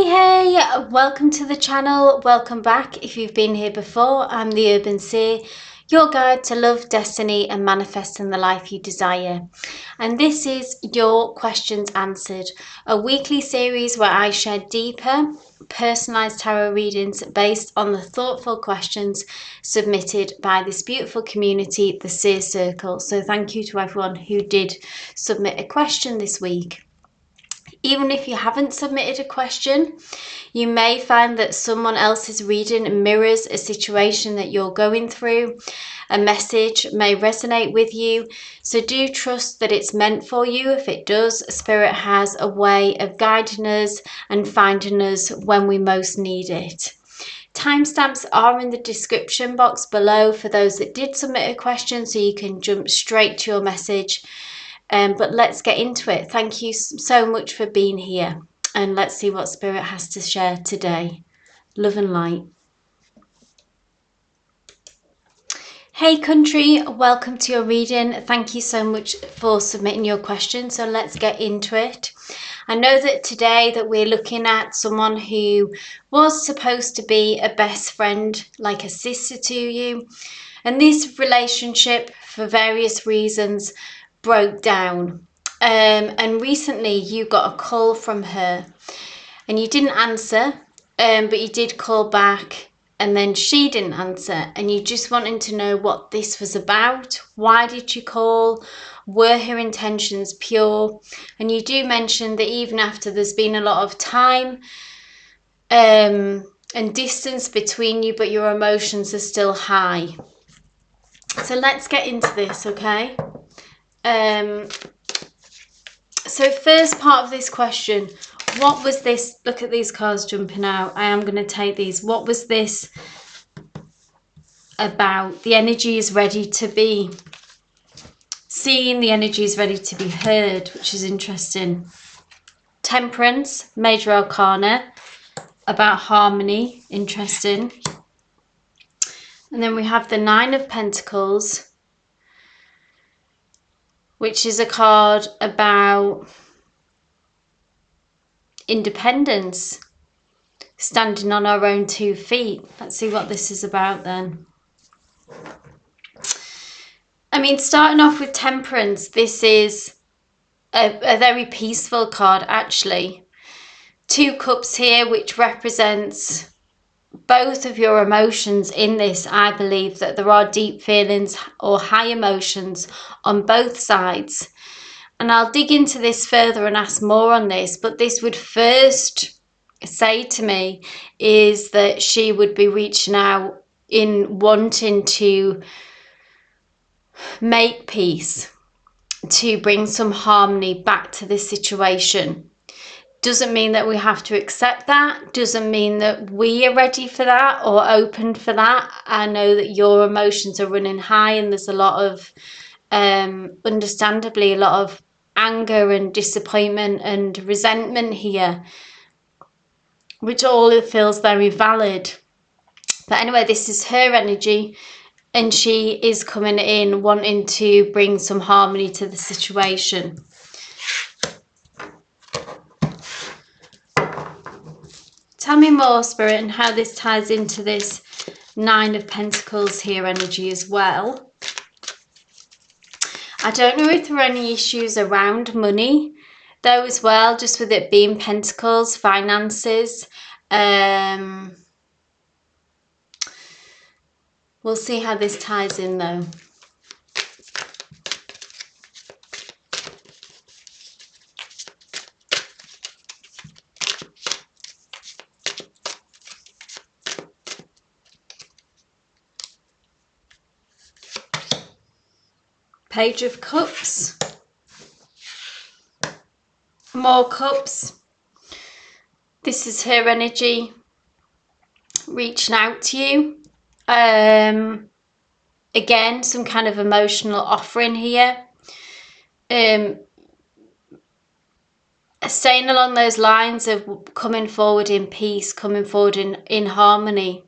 Hey, welcome to the channel. Welcome back if you've been here before. I'm the Urban Seer, your guide to love, destiny and manifesting the life you desire. And this is Your Questions Answered, a weekly series where I share deeper, personalized tarot readings based on the thoughtful questions submitted by this beautiful community, the Seer Circle. So thank you to everyone who did submit a question this week. Even if you haven't submitted a question, you may find that someone else's reading mirrors a situation that you're going through. A message may resonate with you, so do trust that it's meant for you. If it does, Spirit has a way of guiding us and finding us when we most need it. Timestamps are in the description box below for those that did submit a question, so you can jump straight to your message. But let's get into it. Thank you so much for being here, and let's see what Spirit has to share today. Love and light. Hey Kuntry, welcome to your reading. Thank you so much for submitting your question. So let's get into it. I know that today that we're looking at someone who was supposed to be a best friend, like a sister to you, and this relationship for various reasons broke down, and recently you got a call from her and you didn't answer, but you did call back and then she didn't answer, and you just wanted to know what this was about. Why did you call? Were her intentions pure? And you do mention that even after there's been a lot of time and distance between you, but your emotions are still high. So let's get into this, okay? So first part of this question, what was this? Look at these cards jumping out. I am going to take these. What was this about? The energy is ready to be seen. The energy is ready to be heard, which is interesting. Temperance, Major Arcana, about harmony. Interesting. And then we have the Nine of Pentacles, which is a card about independence, standing on our own 2 feet. Let's see what this is about then. I mean, starting off with Temperance, this is a very peaceful card, actually. 2 cups here, which represents both of your emotions in this. I believe that there are deep feelings or high emotions on both sides. And I'll dig into this further and ask more on this. But this would first say to me is that she would be reaching out in wanting to make peace, to bring some harmony back to this situation. Doesn't mean that we have to accept that. Doesn't mean that we are ready for that or open for that. I know that your emotions are running high, and there's a lot of, understandably, a lot of anger and disappointment and resentment here, which all feels very valid. But anyway, this is her energy, and she is coming in wanting to bring some harmony to the situation. Tell me more, Spirit, and how this ties into this Nine of Pentacles here energy as well. I don't know if there are any issues around money, though, as well, just with it being Pentacles, finances. We'll see how this ties in, though. Page of Cups. More cups. This is her energy reaching out to you. Again, some kind of emotional offering here. Staying along those lines of coming forward in peace, coming forward in harmony.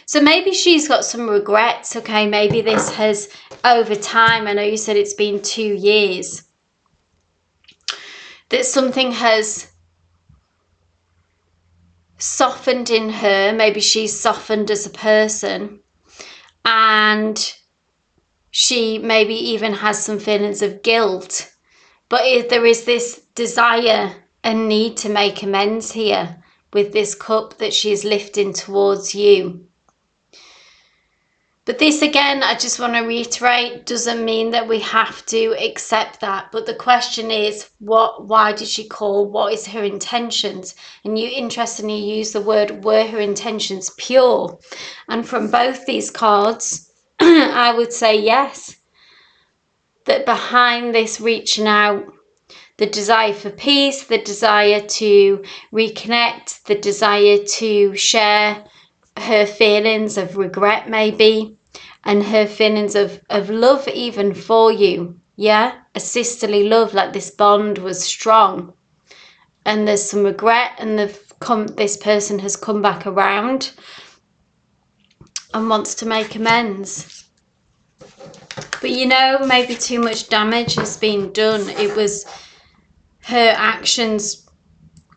So maybe she's got some regrets, okay? Maybe this has, over time, I know you said it's been 2 years, that something has softened in her. Maybe she's softened as a person, and she maybe even has some feelings of guilt. But if there is this desire and need to make amends here with this cup that she's lifting towards you. But this, again, I just want to reiterate, doesn't mean that we have to accept that. But the question is, why did she call? What is her intentions? And you interestingly use the word, were her intentions pure? And from both these cards, I would say yes. That behind this reaching out, the desire for peace, the desire to reconnect, the desire to share her feelings of regret maybe, and her feelings of love even for you. Yeah, a sisterly love, like this bond was strong. And there's some regret, and this person has come back around and wants to make amends. But you know, maybe too much damage has been done. It was her actions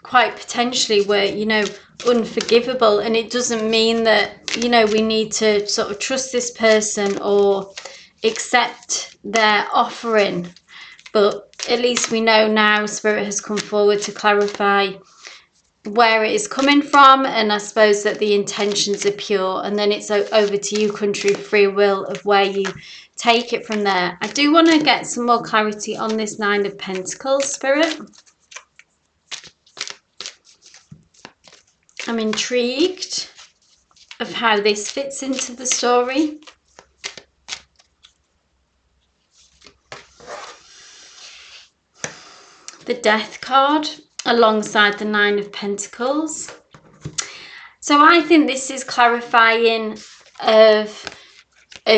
quite potentially were, you know, unforgivable. And it doesn't mean that, you know, we need to sort of trust this person or accept their offering. But at least we know now Spirit has come forward to clarify where it is coming from, and I suppose that the intentions are pure. And then it's over to you, Kuntry, free will of where you take it from there. I do want to get some more clarity on this Nine of Pentacles, Spirit. I'm intrigued of how this fits into the story. The Death card alongside the Nine of Pentacles. So I think this is clarifying of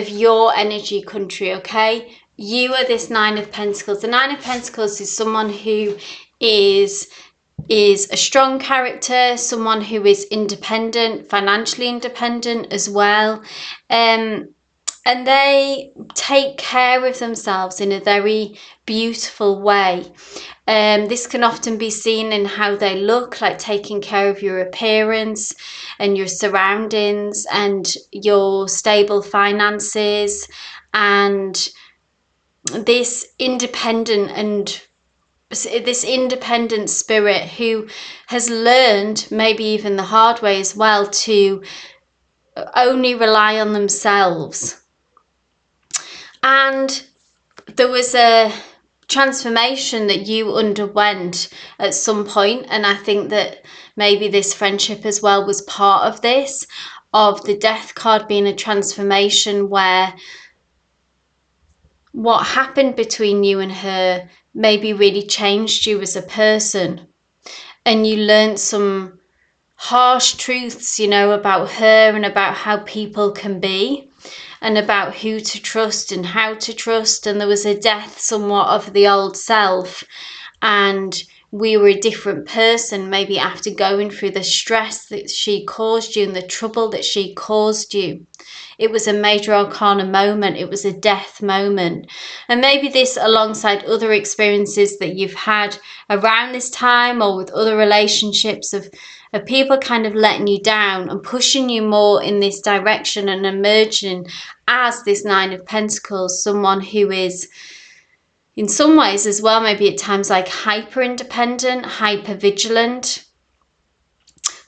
your energy, Kuntry, okay? You are this Nine of Pentacles. The Nine of Pentacles is someone who is a strong character, someone who is independent, financially independent as well. And they take care of themselves in a very beautiful way. This can often be seen in how they look, like taking care of your appearance and your surroundings and your stable finances, and this independent spirit who has learned, maybe even the hard way as well, to only rely on themselves. And there was a transformation that you underwent at some point, and I think that maybe this friendship as well was part of this, of the Death card being a transformation where what happened between you and her maybe really changed you as a person, and you learned some harsh truths, you know, about her and about how people can be, and about who to trust and how to trust. And there was a death somewhat of the old self, and we were a different person maybe after going through the stress that she caused you and the trouble that she caused you. It was a major arcana moment. It was a death moment. And maybe this, alongside other experiences that you've had around this time or with other relationships of people kind of letting you down and pushing you more in this direction and emerging as this Nine of Pentacles, someone who is in some ways as well, maybe at times like hyper independent, hyper vigilant.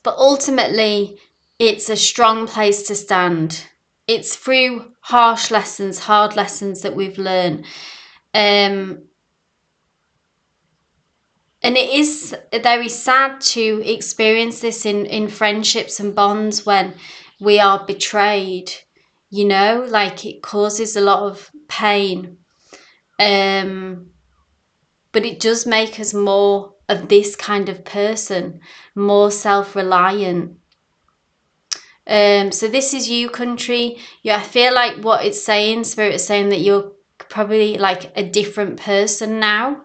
But ultimately, it's a strong place to stand. It's through harsh lessons, hard lessons that we've learned. And it is very sad to experience this in friendships and bonds when we are betrayed, you know, like it causes a lot of pain. But it does make us more of this kind of person, more self-reliant. So this is you, Kuntry. Yeah, I feel like what it's saying, Spirit is saying that you're probably like a different person now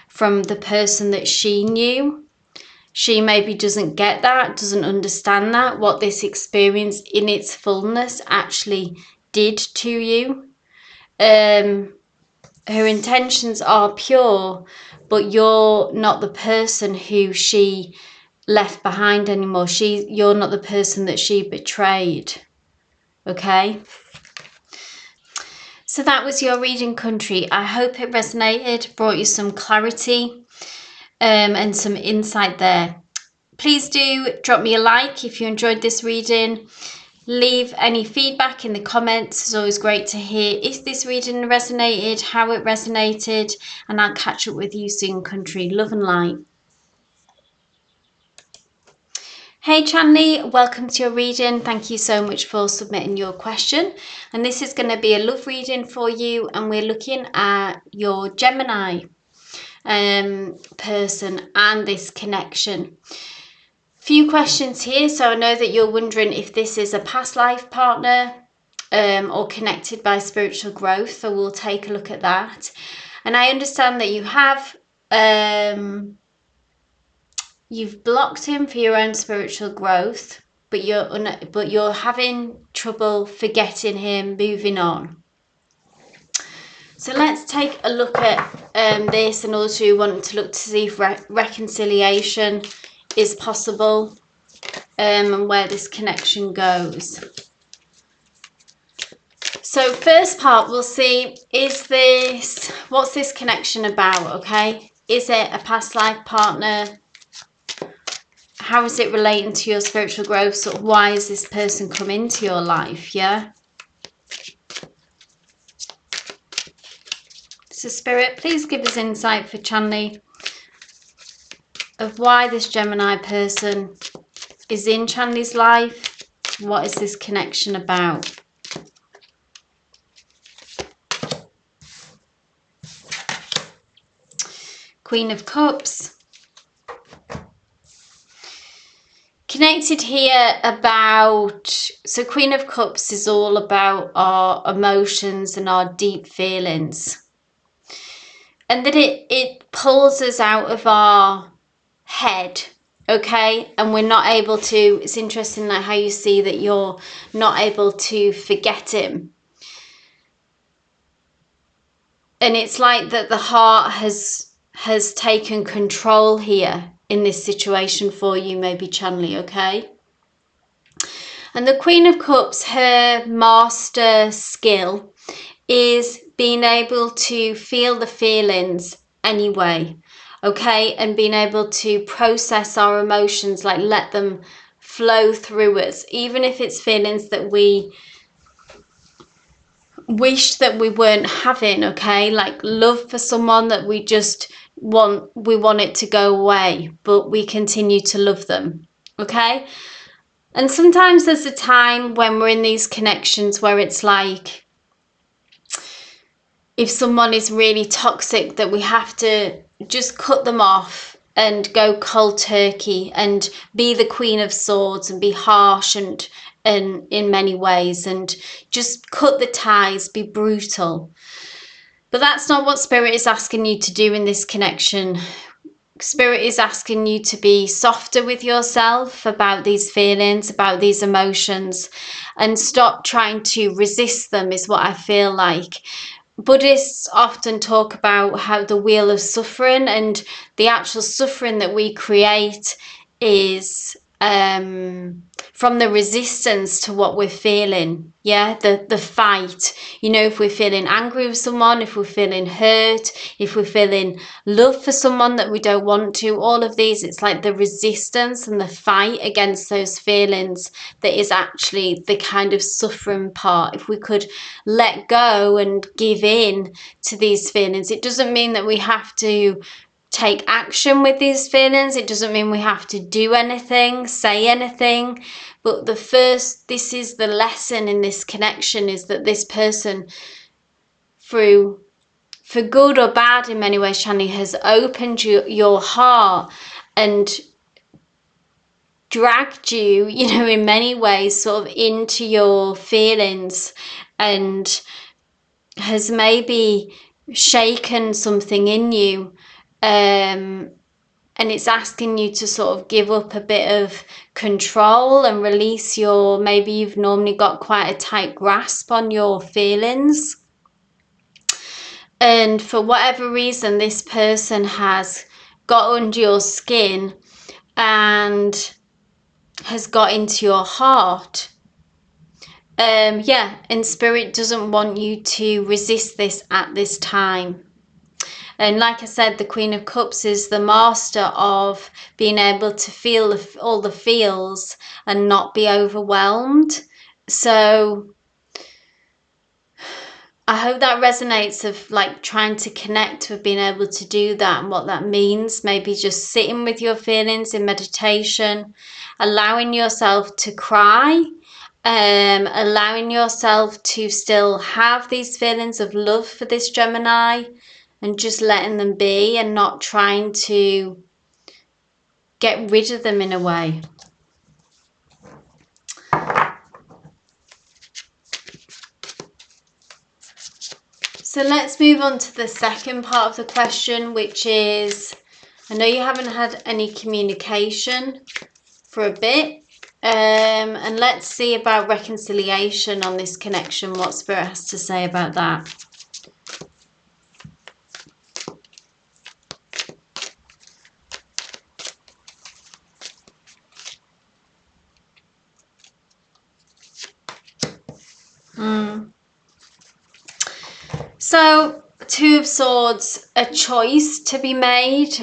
from the person that she knew. She maybe doesn't get that, doesn't understand that, what this experience in its fullness actually did to you. Her intentions are pure, but you're not the person who she left behind anymore. You're not the person that she betrayed. Okay. So that was your reading, Kuntry. I hope it resonated, brought you some clarity and some insight there. Please do drop me a like if you enjoyed this reading. Leave any feedback in the comments. It's always great to hear if this reading resonated, how it resonated, and I'll catch up with you soon, Kuntry. Love and light. Hey Chanley, welcome to your reading. Thank you so much for submitting your question. And this is going to be a love reading for you, and we're looking at your Gemini person and this connection. Few questions here. So I know that you're wondering if this is a past life partner or connected by spiritual growth. So we'll take a look at that. And I understand that you have you've blocked him for your own spiritual growth, but you're having trouble forgetting him, moving on. So let's take a look at this, and also want to look to see if reconciliation is possible and where this connection goes. So first part, we'll see, what's this connection about, okay? Is it a past life partner? How is it relating to your spiritual growth? Sort of why has this person come into your life, yeah? So Spirit, please give us insight for Chanley of why this Gemini person is in Chanley's life. What is this connection about? Queen of Cups. Connected here about, so Queen of Cups is all about our emotions and our deep feelings. And that it pulls us out of our head, okay? And we're not able to, it's interesting like how you see that you're not able to forget him. And it's like that the heart has taken control here in this situation for you, maybe Chanley, okay? And the Queen of Cups, her master skill is being able to feel the feelings anyway, okay? And being able to process our emotions, like let them flow through us, even if it's feelings that we wish that we weren't having, okay? Like love for someone that we just want it to go away, but we continue to love them, okay? And sometimes there's a time when we're in these connections where it's like, if someone is really toxic, that we have to just cut them off and go cold turkey and be the Queen of Swords and be harsh and in many ways and just cut the ties, be brutal. But that's not what Spirit is asking you to do in this connection. Spirit is asking you to be softer with yourself about these feelings, about these emotions, and stop trying to resist them, is what I feel like. Buddhists often talk about how the wheel of suffering, and the actual suffering that we create is from the resistance to what we're feeling, yeah, the fight. You know, if we're feeling angry with someone, if we're feeling hurt, if we're feeling love for someone that we don't want to, all of these, it's like the resistance and the fight against those feelings that is actually the kind of suffering part. If we could let go and give in to these feelings, it doesn't mean that we have to take action with these feelings. It doesn't mean we have to do anything, say anything. But this is the lesson in this connection, is that this person, for good or bad in many ways, Shani, has opened your heart and dragged you, you know, in many ways sort of into your feelings, and has maybe shaken something in you. And it's asking you to sort of give up a bit of control and release maybe you've normally got quite a tight grasp on your feelings. And for whatever reason, this person has got under your skin and has got into your heart. And Spirit doesn't want you to resist this at this time. And like I said, the Queen of Cups is the master of being able to feel all the feels and not be overwhelmed. So I hope that resonates, of like trying to connect with being able to do that and what that means. Maybe just sitting with your feelings in meditation, allowing yourself to cry, allowing yourself to still have these feelings of love for this Gemini, and just letting them be and not trying to get rid of them in a way. So let's move on to the second part of the question, which is, I know you haven't had any communication for a bit, and let's see about reconciliation on this connection, what Spirit has to say about that. So, Two of Swords, a choice to be made,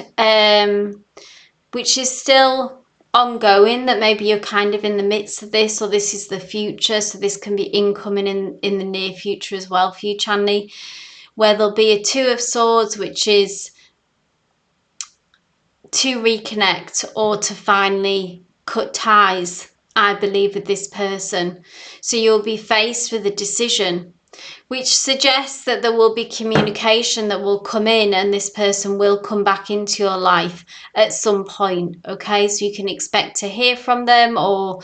which is still ongoing, that maybe you're kind of in the midst of this, or this is the future, so this can be incoming in the near future as well for you, Chanley, where there'll be a Two of Swords, which is to reconnect or to finally cut ties, I believe, with this person. So you'll be faced with a decision, which suggests that there will be communication that will come in, and this person will come back into your life at some point. Okay, so you can expect to hear from them or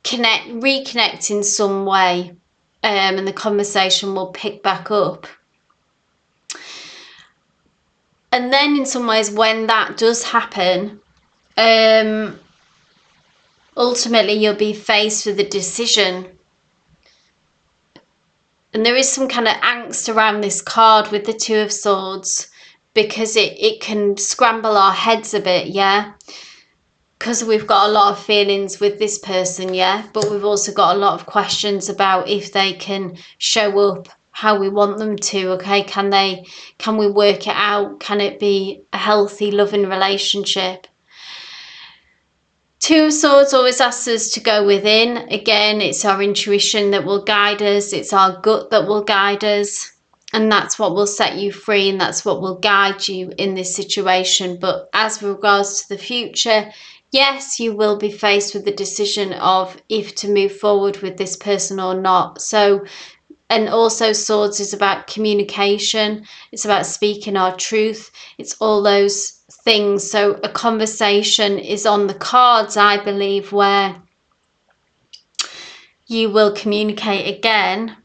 reconnect in some way, and the conversation will pick back up. And then in some ways, when that does happen, ultimately you'll be faced with a decision. And there is some kind of angst around this card with the Two of Swords, because it can scramble our heads a bit, yeah? Because we've got a lot of feelings with this person, yeah? But we've also got a lot of questions about if they can show up how we want them to, okay? Can we work it out? Can it be a healthy, loving relationship? Two of Swords always asks us to go within. Again, it's our intuition that will guide us. It's our gut that will guide us. And that's what will set you free, and that's what will guide you in this situation. But as regards to the future, yes, you will be faced with the decision of if to move forward with this person or not. So, and also Swords is about communication. It's about speaking our truth. It's all those things. So a conversation is on the cards, I believe, where you will communicate again.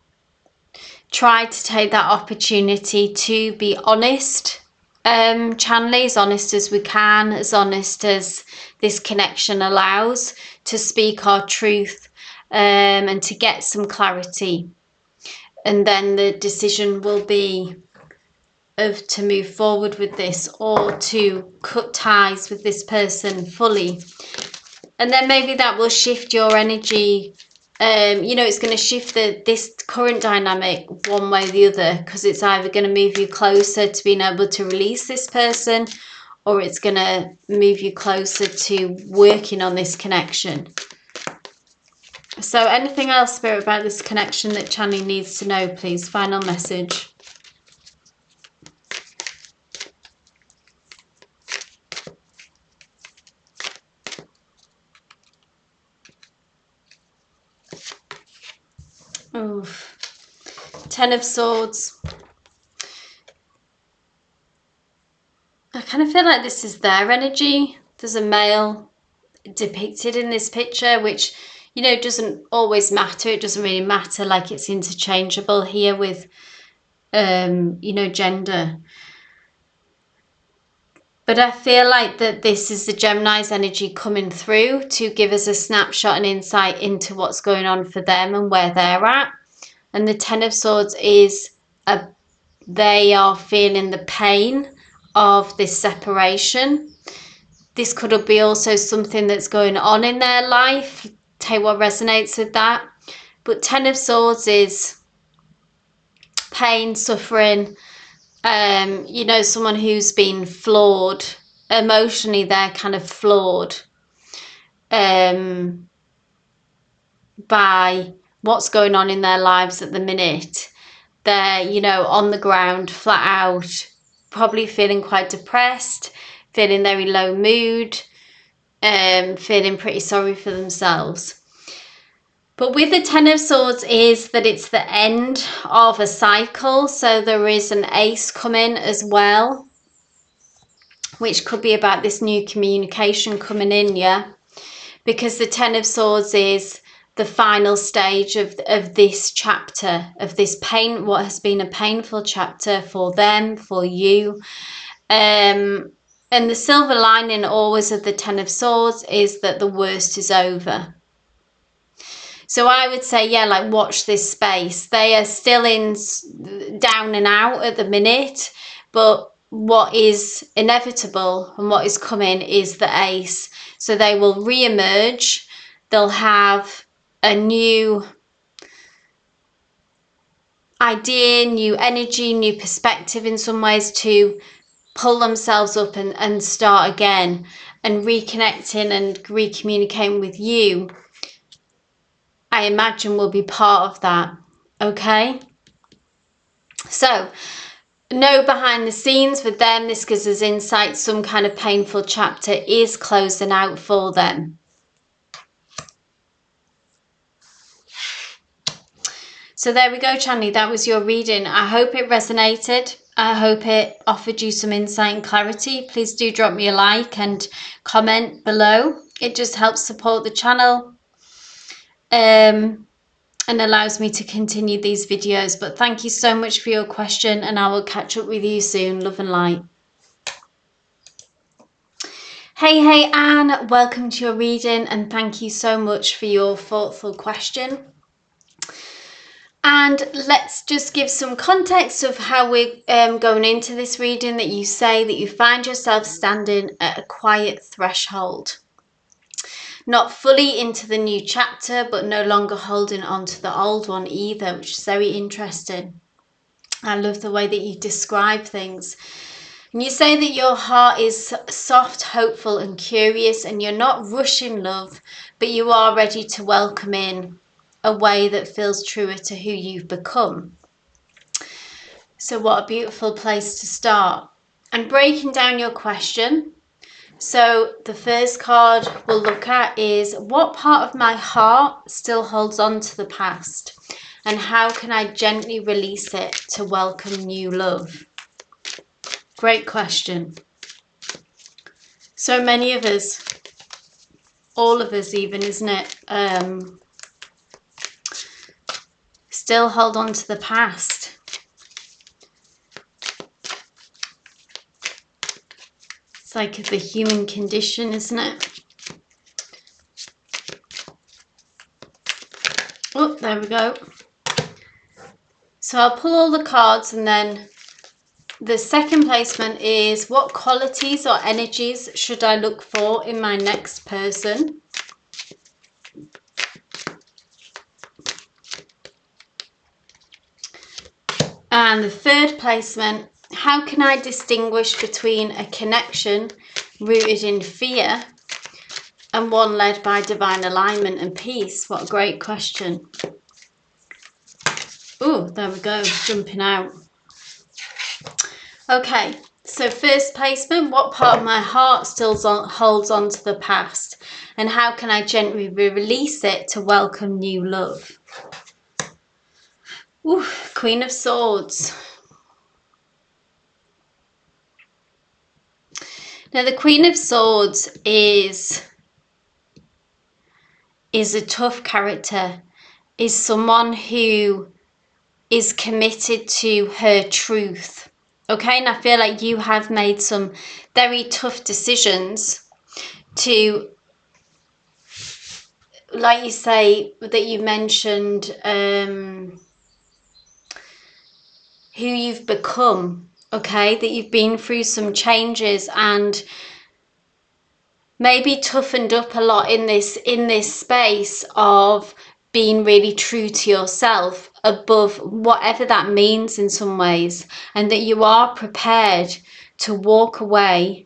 Try to take that opportunity to be honest, Chanley, as honest as we can, as honest as this connection allows, to speak our truth, and to get some clarity. And then the decision will be of to move forward with this or to cut ties with this person fully. And then maybe that will shift your energy. It's going to shift this current dynamic one way or the other, because it's either going to move you closer to being able to release this person, or it's going to move you closer to working on this connection. So anything else, Spirit, about this connection that Chanley needs to know, please? Final message. Oof. Ten of Swords. I kind of feel like this is their energy. There's a male depicted in this picture, which, doesn't always matter. It doesn't really matter, like it's interchangeable here with, gender. But I feel like that this is the Gemini's energy coming through to give us a snapshot and insight into what's going on for them and where they're at. And the Ten of Swords is they are feeling the pain of this separation. this could be also something that's going on in their life. Take what resonates with that. But Ten of Swords is pain, suffering, you know, someone who's been flawed. Emotionally, they're kind of flawed by what's going on in their lives at the minute. They're, you know, on the ground, flat out, probably feeling quite depressed, feeling very low mood, feeling pretty sorry for themselves. But with the Ten of Swords is that it's the end of a cycle. So there is an ace coming as well, which could be about this new communication coming in, yeah? Because the Ten of Swords is the final stage of this chapter, of this pain, what has been a painful chapter for them, for you. And the silver lining always of the Ten of Swords is that the worst is over. So I would say, yeah, like watch this space. They are still in down and out at the minute, but what is inevitable and what is coming is the ace. So they will re-emerge. They'll have a new idea, new energy, new perspective in some ways to pull themselves up and start again, and reconnecting and recommunicating with you, I imagine, will be part of that. Okay, so no behind the scenes with them. This gives us insight. Some kind of painful chapter is closing out for them. So there we go, Channy. That was your reading. I hope it resonated. I hope it offered you some insight and clarity. Please do drop me a like and comment below. It just helps support the channel and allows me to continue these videos. But thank you so much for your question, and I will catch up with you soon. Love and light. Hey Anne, welcome to your reading, and thank you so much for your thoughtful question. And let's just give some context of how we're going into this reading. That you say that you find yourself standing at a quiet threshold, not fully into the new chapter, but no longer holding on to the old one either, which is very interesting. I love the way that you describe things. And you say that your heart is soft, hopeful and curious, and you're not rushing love, but you are ready to welcome in a way that feels truer to who you've become. So what a beautiful place to start. And breaking down your question, so the first card we'll look at is, what part of my heart still holds on to the past, and how can I gently release it to welcome new love? Great question. So many of us, all of us even, isn't it, still hold on to the past. It's like the human condition, isn't it? Oh, there we go. So I'll pull all the cards, and then the second placement is, what qualities or energies should I look for in my next person? And the third placement, how can I distinguish between a connection rooted in fear and one led by divine alignment and peace? What a great question. Oh, there we go, jumping out. Okay, so first placement, what part of my heart still holds on to the past, and how can I gently release it to welcome new love? Ooh, Queen of Swords. Now the Queen of Swords is a tough character, is someone who is committed to her truth. Okay, and I feel like you have made some very tough decisions to, like you say, that you mentioned, who you've become, okay, that you've been through some changes, and maybe toughened up a lot in this space of being really true to yourself above whatever that means in some ways, and that you are prepared to walk away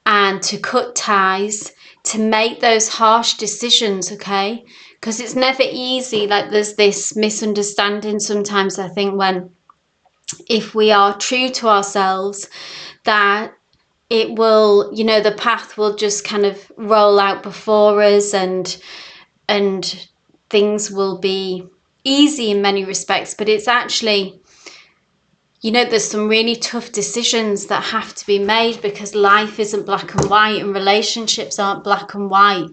and to cut ties, to make those harsh decisions, okay? Because it's never easy. Like, there's this misunderstanding sometimes, I think, when if we are true to ourselves, that it will, you know, the path will just kind of roll out before us, and things will be easy in many respects. But it's actually, you know, there's some really tough decisions that have to be made, because life isn't black and white, and relationships aren't black and white.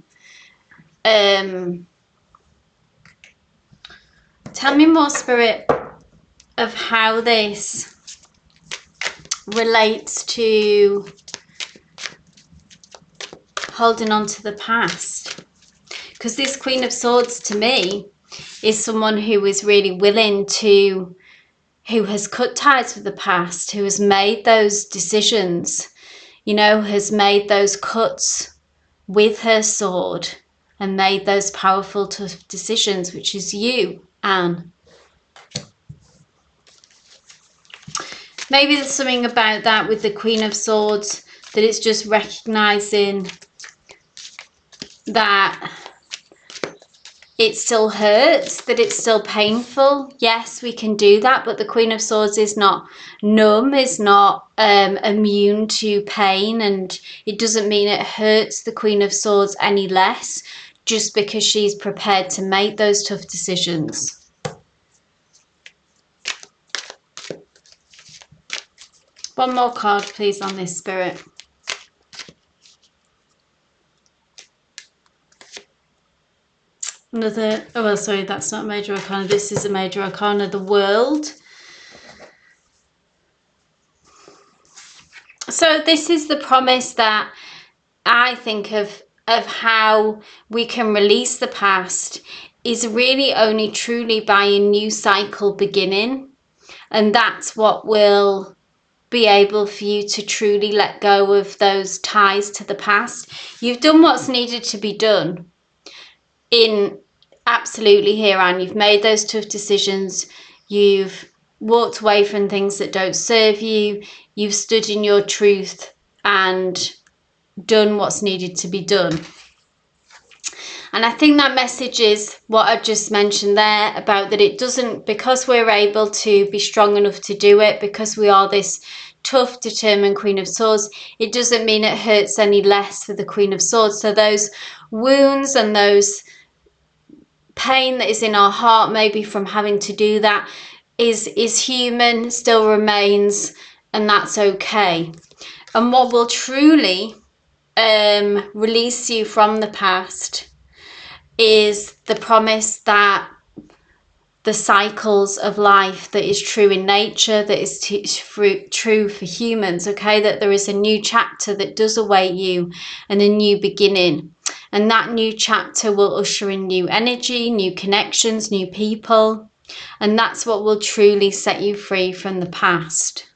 Tell me more, Spirit, of how this relates to holding on to the past. Because this Queen of Swords to me is someone who is really willing to, who has cut ties with the past, who has made those decisions, you know, has made those cuts with her sword and made those powerful, tough decisions, which is you, Anne. Maybe there's something about that with the Queen of Swords, that it's just recognizing that it still hurts, that it's still painful. Yes, we can do that, but the Queen of Swords is not numb, is not immune to pain, and it doesn't mean it hurts the Queen of Swords any less just because she's prepared to make those tough decisions. One more card, please, on this, Spirit. Another, oh well, sorry, that's not a major arcana. This is a major arcana, the World. So this is the promise that I think of how we can release the past is really only truly by a new cycle beginning. And that's what will be able for you to truly let go of those ties to the past. You've done what's needed to be done in absolutely here, Anne. You've made those tough decisions. You've walked away from things that don't serve you. You've stood in your truth and done what's needed to be done. And I think that message is what I just mentioned there, about that it doesn't, because we're able to be strong enough to do it, because we are this tough, determined Queen of Swords, it doesn't mean it hurts any less for the Queen of Swords. So those wounds and those pain that is in our heart, maybe from having to do that, is human, still remains, and that's okay. And what will truly release you from the past is the promise that the cycles of life that is true in nature, that is true for humans, okay, that there is a new chapter that does await you and a new beginning. And that new chapter will usher in new energy, new connections, new people. And that's what will truly set you free from the past.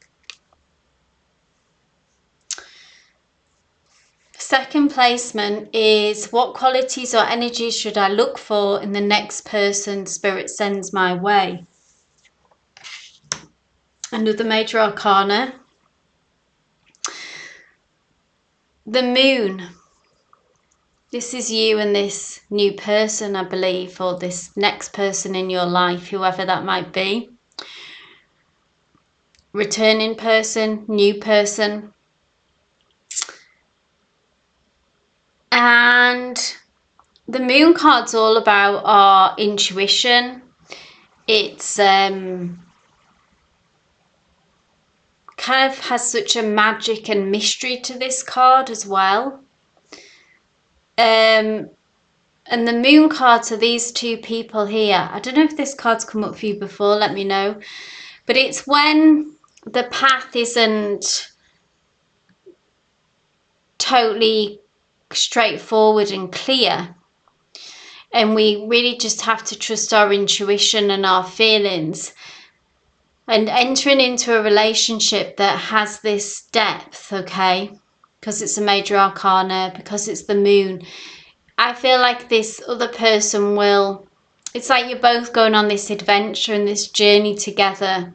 Second placement is, what qualities or energies should I look for in the next person Spirit sends my way? Another major arcana. The Moon. This is you and this new person, I believe, or this next person in your life, whoever that might be. Returning person, new person. And the Moon card's all about our intuition. It's kind of has such a magic and mystery to this card as well. And the Moon cards are these two people here. I don't know if this card's come up for you before, let me know. But it's when the path isn't totally straightforward and clear, and we really just have to trust our intuition and our feelings, and entering into a relationship that has this depth, okay, because it's a major arcana, because it's the moon. I feel like this other person will, it's like you're both going on this adventure and this journey together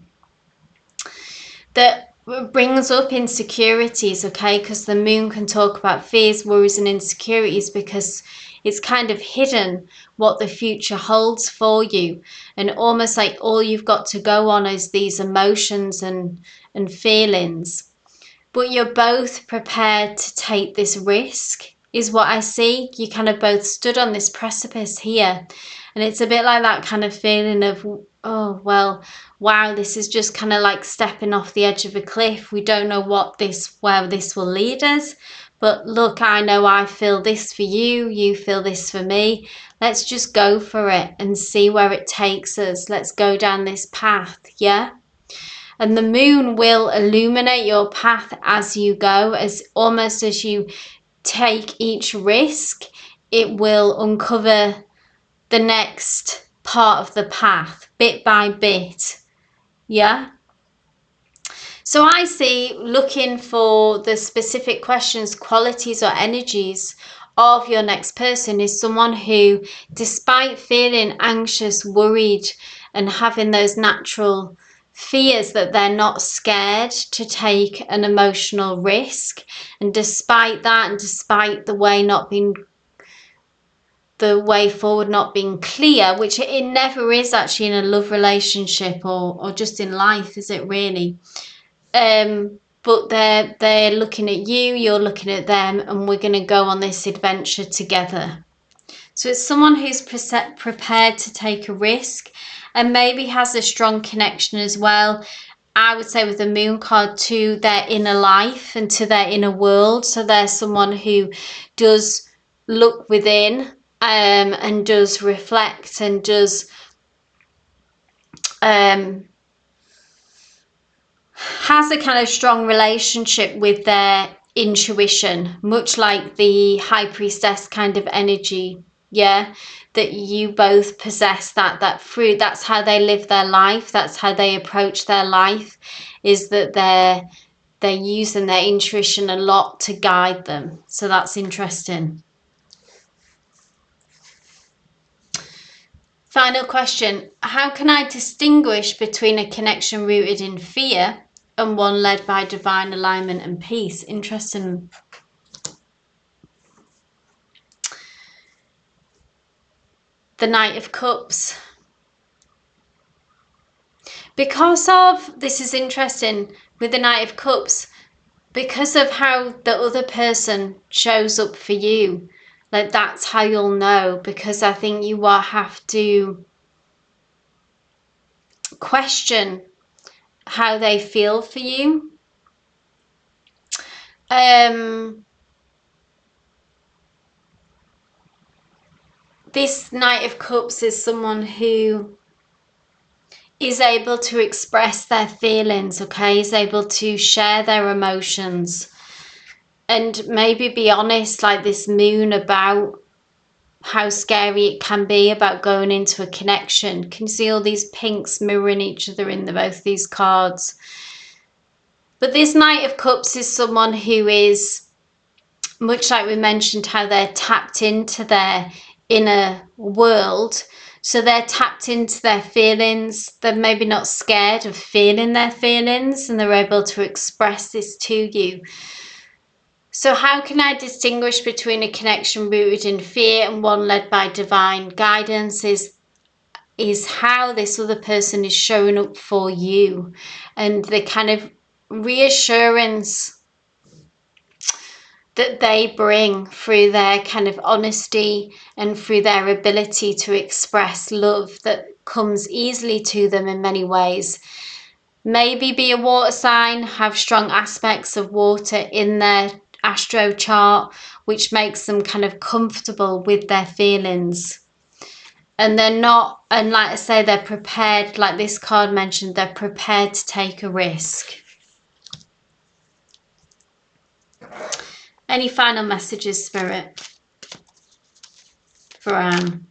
that brings up insecurities, okay? Because the moon can talk about fears, worries and insecurities, because it's kind of hidden what the future holds for you, and almost like all you've got to go on is these emotions and feelings. But you're both prepared to take this risk, is what I see. You kind of both stood on this precipice here, and it's a bit like that kind of feeling of, oh well, wow, this is just kind of like stepping off the edge of a cliff. We don't know where this will lead us, but look, I know I feel this for you, you feel this for me. Let's just go for it and see where it takes us. Let's go down this path, yeah? And the moon will illuminate your path as you go, as almost as you take each risk, it will uncover the next part of the path, bit by bit, yeah? So I see, looking for the specific questions, qualities or energies of your next person is someone who, despite feeling anxious, worried and having those natural fears, that they're not scared to take an emotional risk. And despite that, and despite the way forward not being clear, which it never is actually in a love relationship or just in life, is it really? But they're looking at you, you're looking at them, and we're going to go on this adventure together. So it's someone who's prepared to take a risk and maybe has a strong connection as well, I would say, with the moon card, to their inner life and to their inner world. So there's someone who does look within, and does reflect and does has a kind of strong relationship with their intuition, much like the high priestess kind of energy, yeah, that you both possess. That fruit, that's how they live their life, that's how they approach their life, is that they're using their intuition a lot to guide them. So that's interesting. Final question. How can I distinguish between a connection rooted in fear and one led by divine alignment and peace? Interesting. The Knight of Cups. Because of, this is interesting, with the Knight of Cups, because of how the other person shows up for you, like that's how you'll know, because I think you will have to question how they feel for you. This Knight of Cups is someone who is able to express their feelings, okay, is able to share their emotions and maybe be honest, like this moon, about how scary it can be about going into a connection. Can you see all these pinks mirroring each other in both these cards? But this Knight of Cups is someone who is, much like we mentioned, how they're tapped into their inner world. So they're tapped into their feelings. They're maybe not scared of feeling their feelings, and they're able to express this to you. So how can I distinguish between a connection rooted in fear and one led by divine guidance is how this other person is showing up for you, and the kind of reassurance that they bring through their kind of honesty and through their ability to express love that comes easily to them in many ways. Maybe be a water sign, have strong aspects of water in their astro chart, which makes them kind of comfortable with their feelings. And they're not, and like I say, they're prepared, like this card mentioned, they're prepared to take a risk. Any final messages, Spirit, for Anne?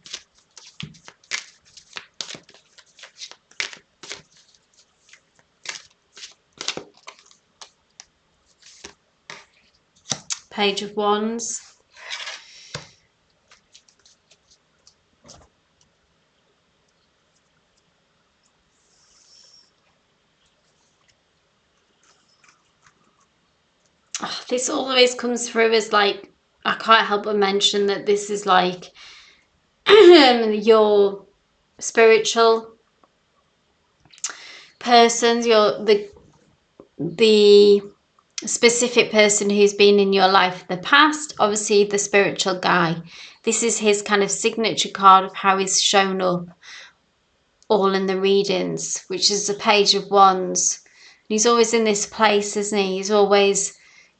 Page of Wands. Oh, this always comes through as like, I can't help but mention that this is like your spiritual persons, the specific person who's been in your life in the past, obviously the spiritual guy. This is his kind of signature card of how he's shown up all in the readings, which is the Page of Wands. He's always in this place, isn't he? He's always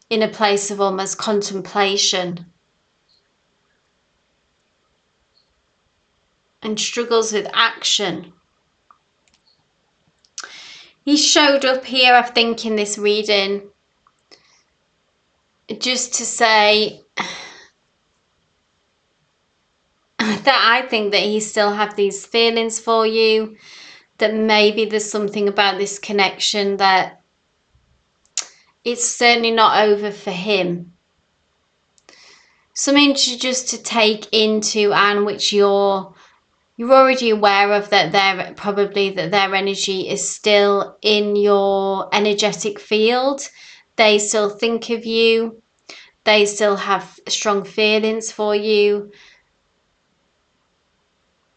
in a place of almost contemplation and struggles with action. He showed up here, I think, in this reading just to say that I think that he still have these feelings for you, that maybe there's something about this connection that it's certainly not over for him. Something just to take into, and which you're already aware of, that their energy is still in your energetic field. They still think of you. They still have strong feelings for you.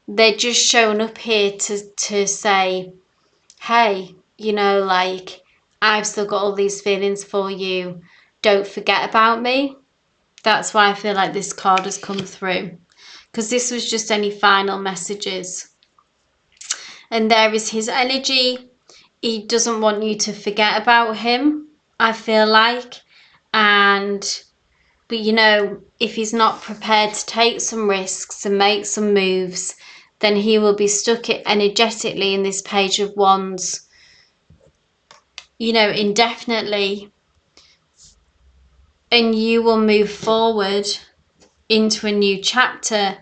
They're just showing up here to say, hey, you know, like, I've still got all these feelings for you. Don't forget about me. That's why I feel like this card has come through, because this was just any final messages. And there is his energy. He doesn't want you to forget about him, I feel like. But you know, if he's not prepared to take some risks and make some moves, then he will be stuck energetically in this Page of Wands, you know, indefinitely. And you will move forward into a new chapter.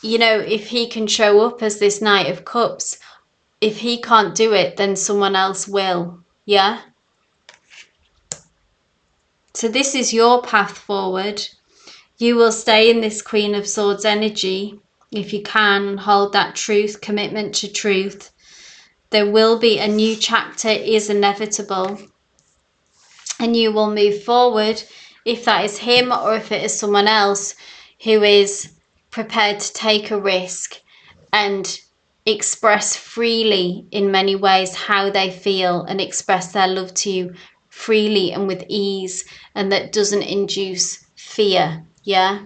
You know, if he can show up as this Knight of Cups, if he can't do it, then someone else will. Yeah? So this is your path forward. You will stay in this Queen of Swords energy if you can, hold that truth, commitment to truth. There will be a new chapter, is inevitable. And you will move forward, if that is him or if it is someone else who is prepared to take a risk and express freely in many ways how they feel and express their love to you freely and with ease, and that doesn't induce fear, yeah?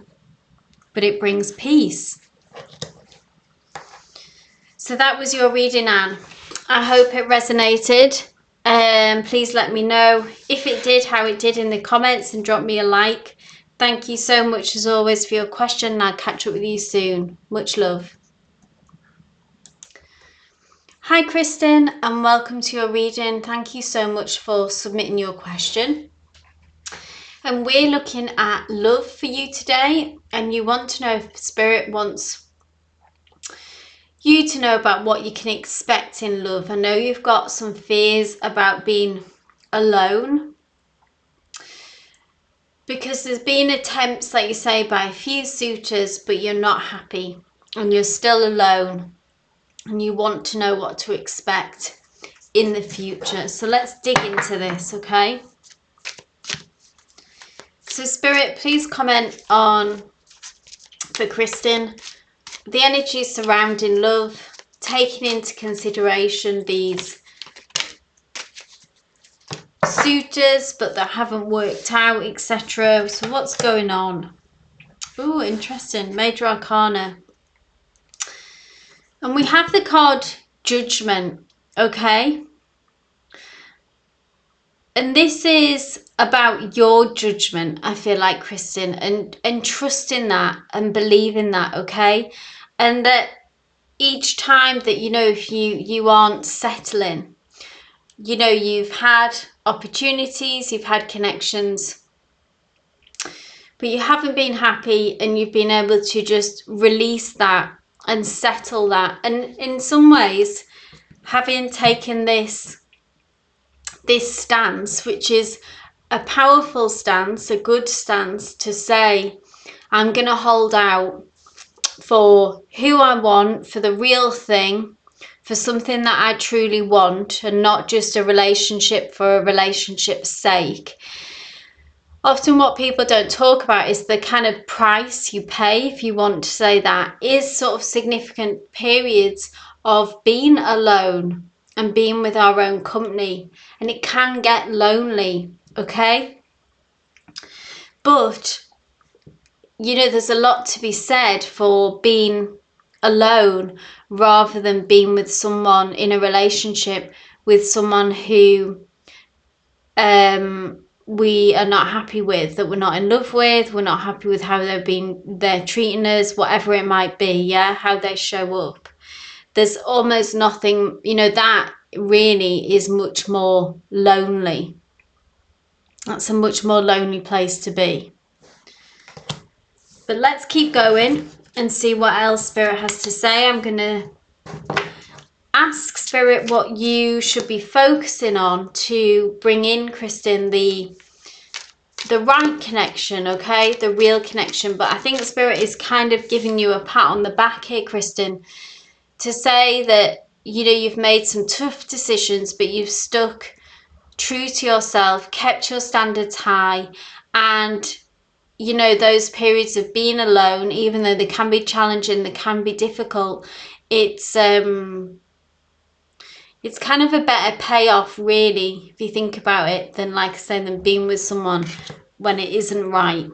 But it brings peace. So that was your reading, Anne. I hope it resonated. Please let me know if it did, how it did in the comments, and drop me a like. Thank you so much as always for your question, and I'll catch up with you soon. Much love. Hi Kristin, and welcome to your reading. Thank you so much for submitting your question. And we're looking at love for you today, and you want to know if Spirit wants you to know about what you can expect in love. I know you've got some fears about being alone, because there's been attempts, like you say, by a few suitors, but you're not happy and you're still alone, and you want to know what to expect in the future. So let's dig into this, okay? So Spirit, please comment on, for Kristin, the energy surrounding love, taking into consideration these suitors but that haven't worked out, etc. So what's going on? Oh, interesting. Major Arcana. And we have the card Judgment, okay? And this is about your judgment, I feel like, Kristin, and trusting that and believing that, okay? And that each time that, you know, if you aren't settling, you know, you've had opportunities, you've had connections, but you haven't been happy, and you've been able to just release that and settle that. And in some ways, having taken this stance, which is a powerful stance, a good stance to say, I'm going to hold out for who I want, for the real thing, for something that I truly want, and not just a relationship for a relationship's sake. Often what people don't talk about is the kind of price you pay, if you want to say that, is sort of significant periods of being alone and being with our own company. And it can get lonely, okay? But, you know, there's a lot to be said for being alone rather than being with someone in a relationship with someone who we are not happy with, that we're not in love with, we're not happy with how they're treating us, whatever it might be, yeah, how they show up. There's almost nothing, you know, that really is much more lonely. That's a much more lonely place to be. But let's keep going and see what else Spirit has to say. I'm going to ask Spirit what you should be focusing on to bring in, Kristin, the right connection, okay, the real connection. But I think Spirit is kind of giving you a pat on the back here, Kristin, to say that, you know, you've made some tough decisions, but you've stuck true to yourself, kept your standards high, and, you know, those periods of being alone, even though they can be challenging, they can be difficult, it's kind of a better payoff, really, if you think about it, than, like I say, than being with someone when it isn't right.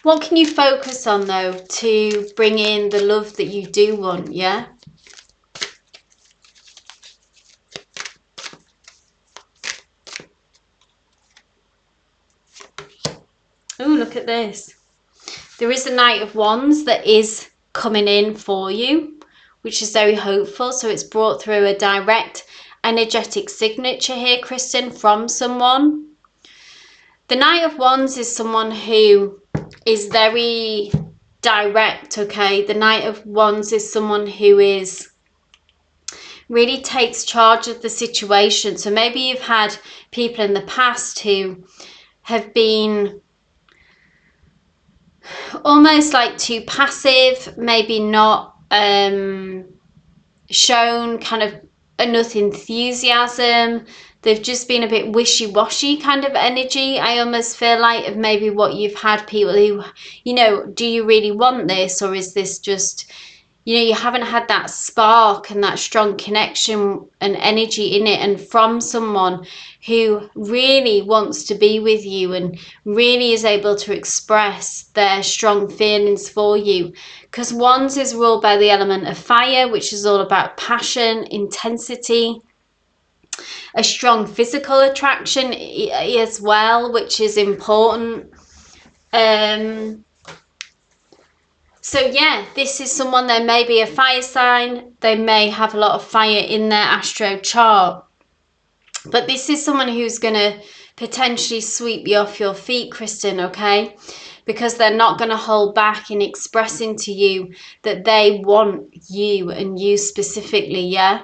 What can you focus on, though, to bring in the love that you do want, yeah? Oh, look at this. There is a Knight of Wands that is coming in for you, which is very hopeful. So it's brought through a direct energetic signature here, Kristin, from someone. The Knight of Wands is someone who is very direct, okay? The Knight of Wands is someone who really takes charge of the situation. So maybe you've had people in the past who have been almost like too passive, maybe not shown kind of enough enthusiasm. They've just been a bit wishy-washy kind of energy, I almost feel like, of maybe what you've had people who, you know, do you really want this, or is this just, you know, you haven't had that spark and that strong connection and energy in it, and from someone who really wants to be with you and really is able to express their strong feelings for you. Because Wands is ruled by the element of fire, which is all about passion, intensity, a strong physical attraction as well, which is important. So yeah, this is someone, they may be a fire sign, they may have a lot of fire in their astro chart, but this is someone who's going to potentially sweep you off your feet, Kristin, okay? Because they're not going to hold back in expressing to you that they want you, and you specifically, yeah?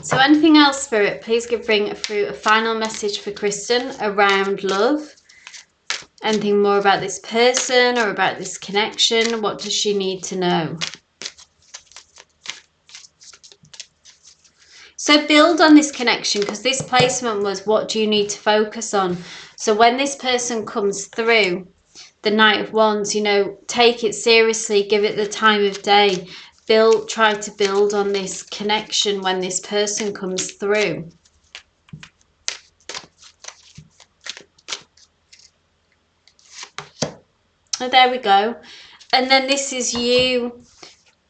So anything else, Spirit, please bring through a final message for Kristin around love. Anything more about this person or about this connection? What does she need to know? So build on this connection, because this placement was, what do you need to focus on? So when this person comes through, the Knight of Wands, you know, take it seriously, give it the time of day. Try to build on this connection when this person comes through. Oh, there we go. And then this is you.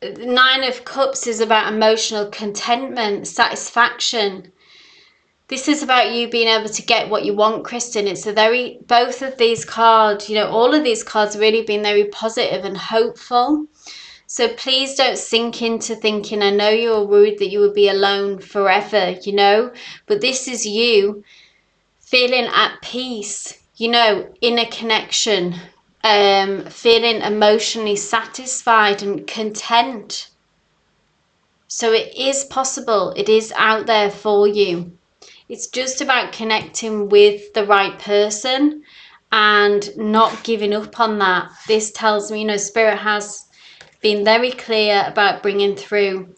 Nine of Cups is about emotional contentment, satisfaction. This is about you being able to get what you want, Kristin. It's both of these cards, you know, all of these cards really been very positive and hopeful. So please don't sink into thinking, I know you're worried that you would be alone forever, you know, but this is you feeling at peace, you know, in a connection, feeling emotionally satisfied and content. So it is possible. It is out there for you. It's just about connecting with the right person and not giving up on that. This tells me, Spirit has been very clear about bringing through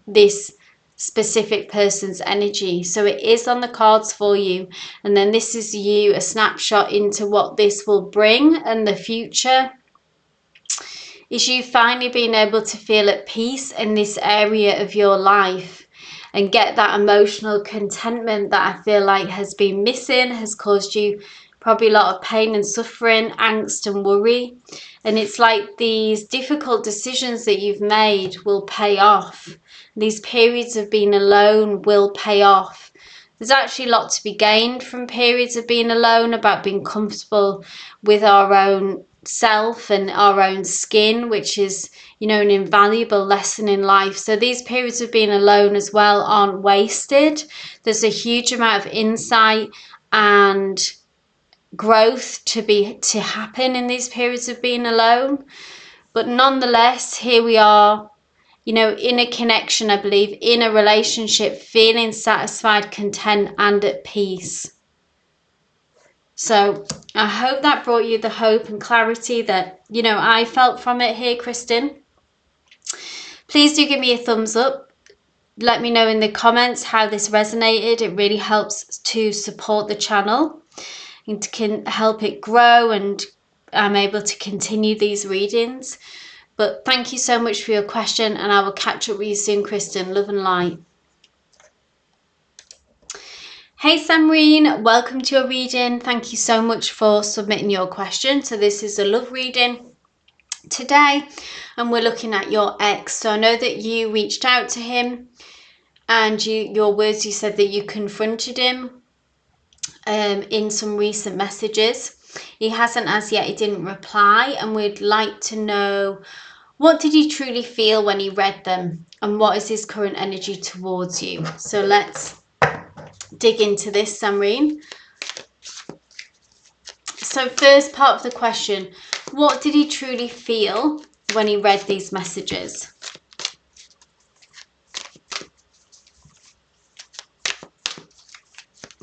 this specific person's energy. So it is on the cards for you. And then this is you, a snapshot into what this will bring and the future. Is you finally being able to feel at peace in this area of your life and get that emotional contentment that I feel like has been missing, has caused you probably a lot of pain and suffering, angst and worry. And it's like these difficult decisions that you've made will pay off. These periods of being alone will pay off. There's actually a lot to be gained from periods of being alone, about being comfortable with our own self and our own skin, which is, an invaluable lesson in life. So these periods of being alone as well aren't wasted. There's a huge amount of insight and growth to happen in these periods of being alone. But nonetheless, here we are, in a connection, I believe, in a relationship, feeling satisfied, content, and at peace. So I hope that brought you the hope and clarity that, I felt from it here, Kristin. Please do give me a thumbs up. Let me know in the comments how this resonated. It really helps to support the channel and can help it grow, and I'm able to continue these readings. But thank you so much for your question, and I will catch up with you soon, Kristin. Love and light. Hey Samreen, welcome to your reading. Thank you so much for submitting your question. So this is a love reading today, and we're looking at your ex. So I know that you reached out to him, and your words, you said that you confronted him in some recent messages. He hasn't as yet, he didn't reply, and we'd like to know, what did he truly feel when he read them, and what is his current energy towards you? So let's dig into this, Samreen. So first part of the question, what did he truly feel when he read these messages?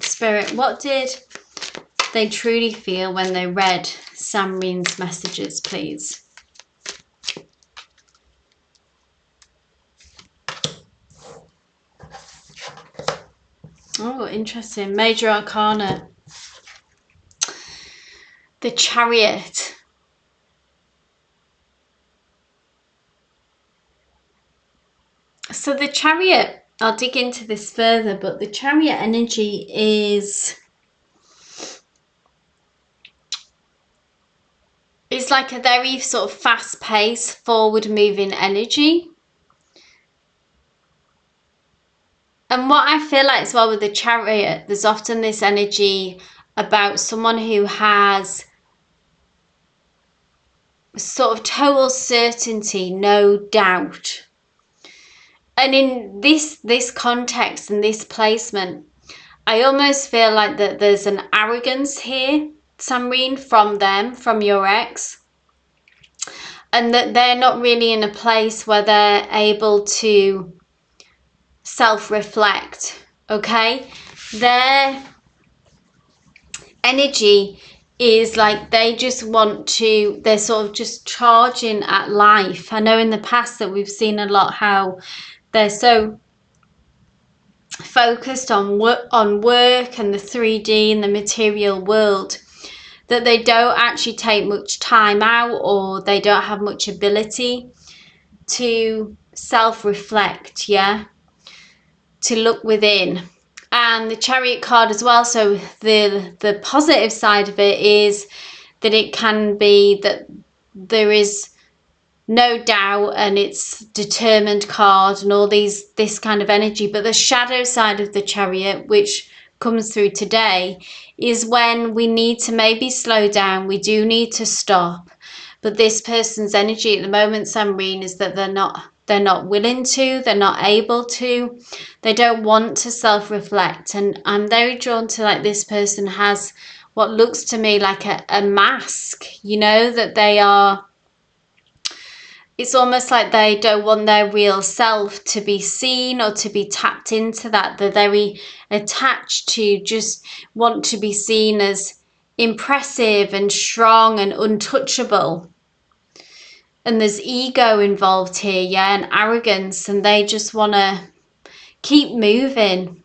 Spirit, what did they truly feel when they read Samreen's messages, please? Oh, interesting. Major Arcana. The Chariot. So the Chariot, I'll dig into this further, but the Chariot energy is like a very sort of fast-paced, forward-moving energy. And what I feel like as well with the Chariot, there's often this energy about someone who has sort of total certainty, no doubt. And in this context and this placement, I almost feel like that there's an arrogance here, Samreen, from them, from your ex. And that they're not really in a place where they're able to self-reflect, okay? Their energy is like they just want to, they're sort of just charging at life. I know in the past that we've seen a lot how they're so focused on work and the 3D and the material world that they don't actually take much time out, or they don't have much ability to self-reflect, to look within. And the Chariot card as well, so the positive side of it is that it can be that there is no doubt and it's determined card and all this kind of energy. But the shadow side of the Chariot, which comes through today, is when we need to maybe slow down, we do need to stop. But this person's energy at the moment, Samreen, is that they're not willing to, they're not able to, they don't want to self-reflect. And I'm very drawn to, like, this person has what looks to me like a mask, that they are it's almost like they don't want their real self to be seen or to be tapped into that. They're very attached to just want to be seen as impressive and strong and untouchable. And there's ego involved here, yeah, and arrogance, and they just want to keep moving.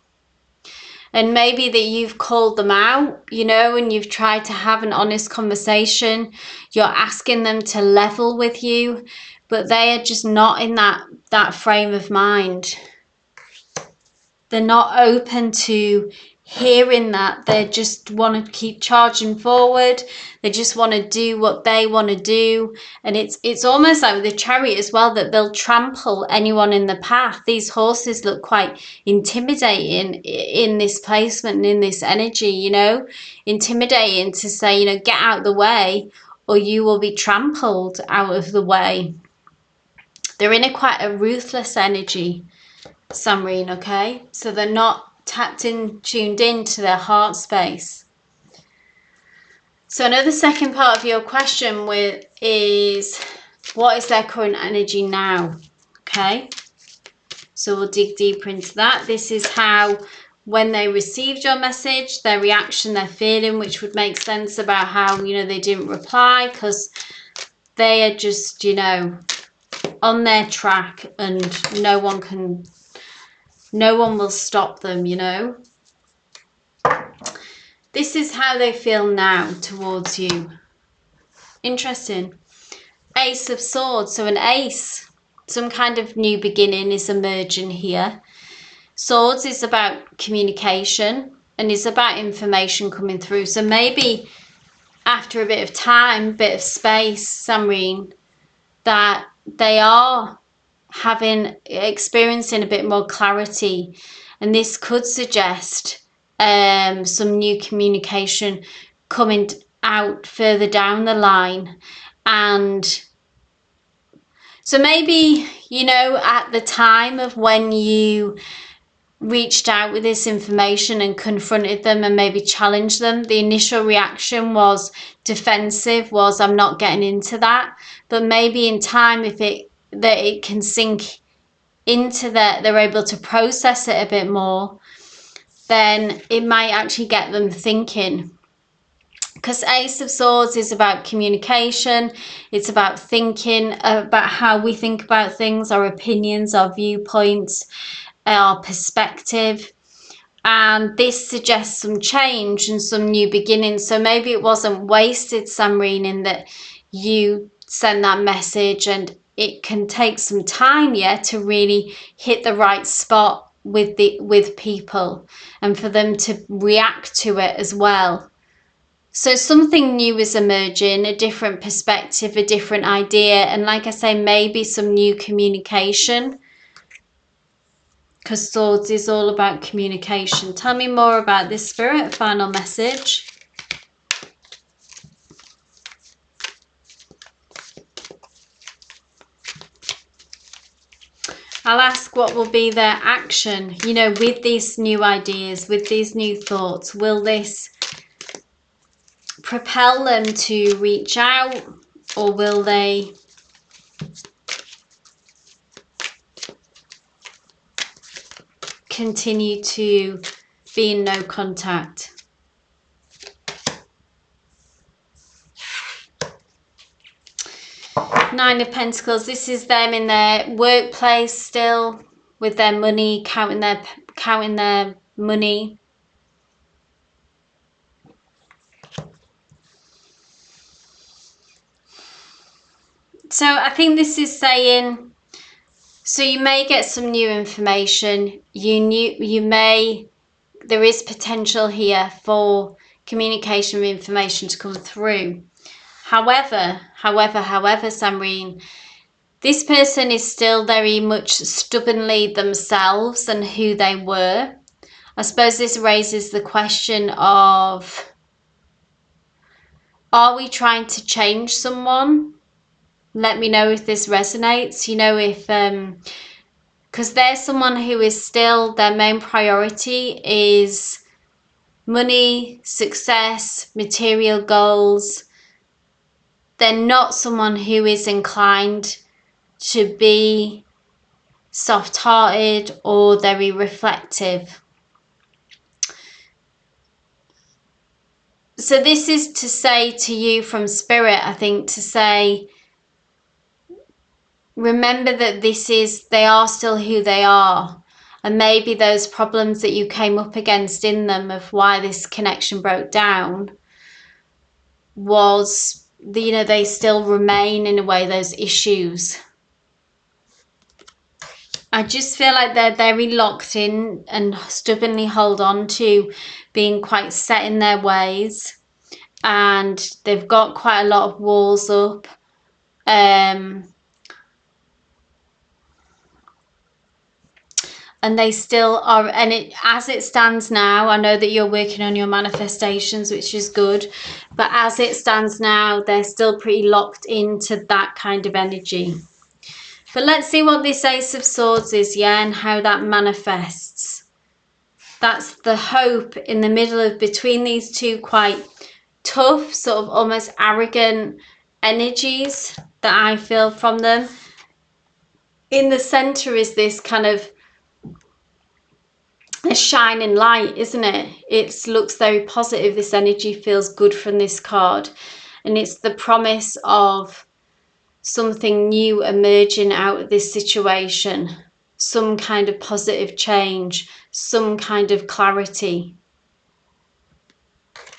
And maybe that you've called them out, you know, and you've tried to have an honest conversation. You're asking them to level with you, but they are just not in that frame of mind. They're not open to hearing that. They just want to keep charging forward. They just want to do what they want to do. And it's almost like with the Chariot as well, that they'll trample anyone in the path. These horses look quite intimidating in this placement and in this energy, you know, intimidating to say, you know, get out of the way or you will be trampled out of the way. They're in quite a ruthless energy, Samreen, okay? So they're not tapped in, tuned in to their heart space. So another second part of your question is, what is their current energy now? Okay, so we'll dig deeper into that. This is how, when they received your message, their reaction, their feeling, which would make sense about how, you know, they didn't reply because they are just, you know, on their track and no one will stop them, you know. This is how they feel now towards you. Interesting. Ace of Swords. So an ace, some kind of new beginning is emerging here. Swords is about communication and is about information coming through. So maybe after a bit of time, bit of space, Samreen, that they are experiencing a bit more clarity, and this could suggest some new communication coming out further down the line. And so maybe, you know, at the time of when you reached out with this information and confronted them and maybe challenged them, the initial reaction was defensive, was I'm not getting into that. But maybe in time, if it can sink into that, they're able to process it a bit more, then it might actually get them thinking. Because Ace of Swords is about communication. It's about thinking about how we think about things, our opinions, our viewpoints, our perspective. And this suggests some change and some new beginnings. So maybe it wasn't wasted, Samreen, in that you send that message, and it can take some time, yeah, to really hit the right spot with people and for them to react to it as well. So something new is emerging, a different perspective, a different idea, and like I say, maybe some new communication, because Swords is all about communication. Tell me more about this, Spirit. Final message. I'll ask what will be their action, you know, with these new ideas, with these new thoughts. Will this propel them to reach out, or will they continue to be in no contact? Nine of Pentacles. This is them in their workplace still, with their money, counting their money. So I think this is saying, so you may get some new information. There is potential here for communication of information to come through. However, Samreen, this person is still very much stubbornly themselves and who they were. I suppose this raises the question of, are we trying to change someone? Let me know if this resonates, you know, if because there's someone who is still, their main priority is money, success, material goals. They're not someone who is inclined to be soft-hearted or very reflective. So this is to say to you from Spirit, I think, to say, remember that they are still who they are. And maybe those problems that you came up against in them of why this connection broke down was, they still remain in a way, those issues. I just feel like they're very locked in and stubbornly hold on to being quite set in their ways. And they've got quite a lot of walls up. And they still are, and as it stands now, I know that you're working on your manifestations, which is good, but as it stands now, they're still pretty locked into that kind of energy. But let's see what this Ace of Swords is, yeah, and how that manifests. That's the hope in the middle of, between these two quite tough, sort of almost arrogant energies that I feel from them. In the center is this kind of a shining light, isn't it? It looks very positive. This energy feels good from this card. And it's the promise of something new emerging out of this situation. Some kind of positive change, some kind of clarity.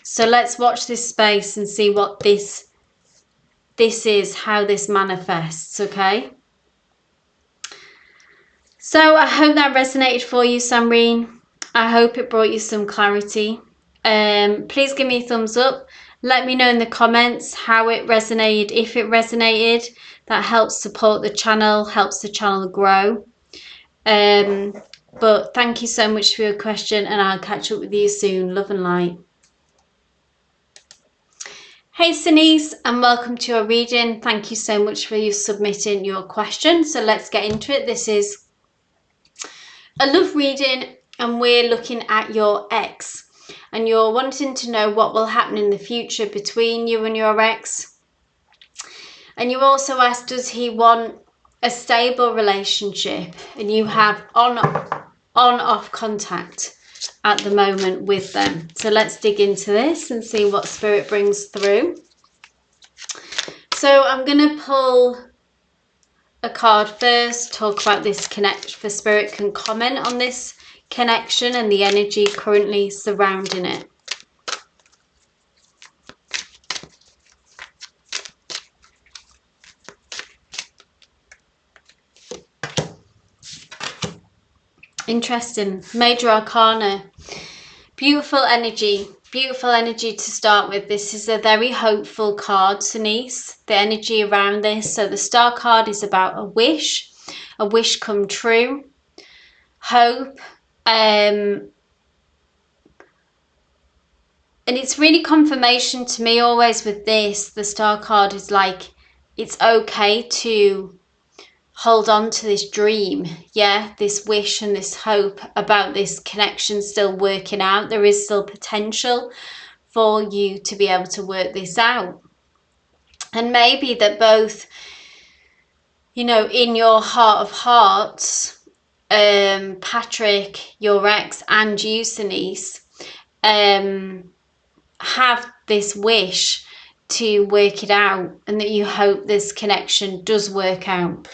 So let's watch this space and see what this is, how this manifests, okay? So I hope that resonated for you, Samreen. I hope it brought you some clarity. Please give me a thumbs up. Let me know in the comments how it resonated, if it resonated. That helps support the channel, helps the channel grow. But thank you so much for your question, and I'll catch up with you soon. Love and light. Hey SuNce, and welcome to your reading. Thank you so much for you submitting your question. So let's get into it. This is a love reading, and we're looking at your ex, and you're wanting to know what will happen in the future between you and your ex. And you also asked, does he want a stable relationship? And you have on-off contact at the moment with them. So let's dig into this and see what Spirit brings through. So I'm going to pull a card first, talk about this connection, for Spirit can comment on this connection and the energy currently surrounding it. Interesting. Major Arcana. Beautiful energy to start with. This is a very hopeful card, SuNce. The energy around this. So the Star card is about a wish come true, hope, and it's really confirmation to me always with this. The Star card is like, it's okay to hold on to this dream, yeah, this wish and this hope about this connection still working out. There is still potential for you to be able to work this out. And maybe that both, in your heart of hearts, Patrick, your ex, and you, SuNce, have this wish to work it out, and that you hope this connection does work out.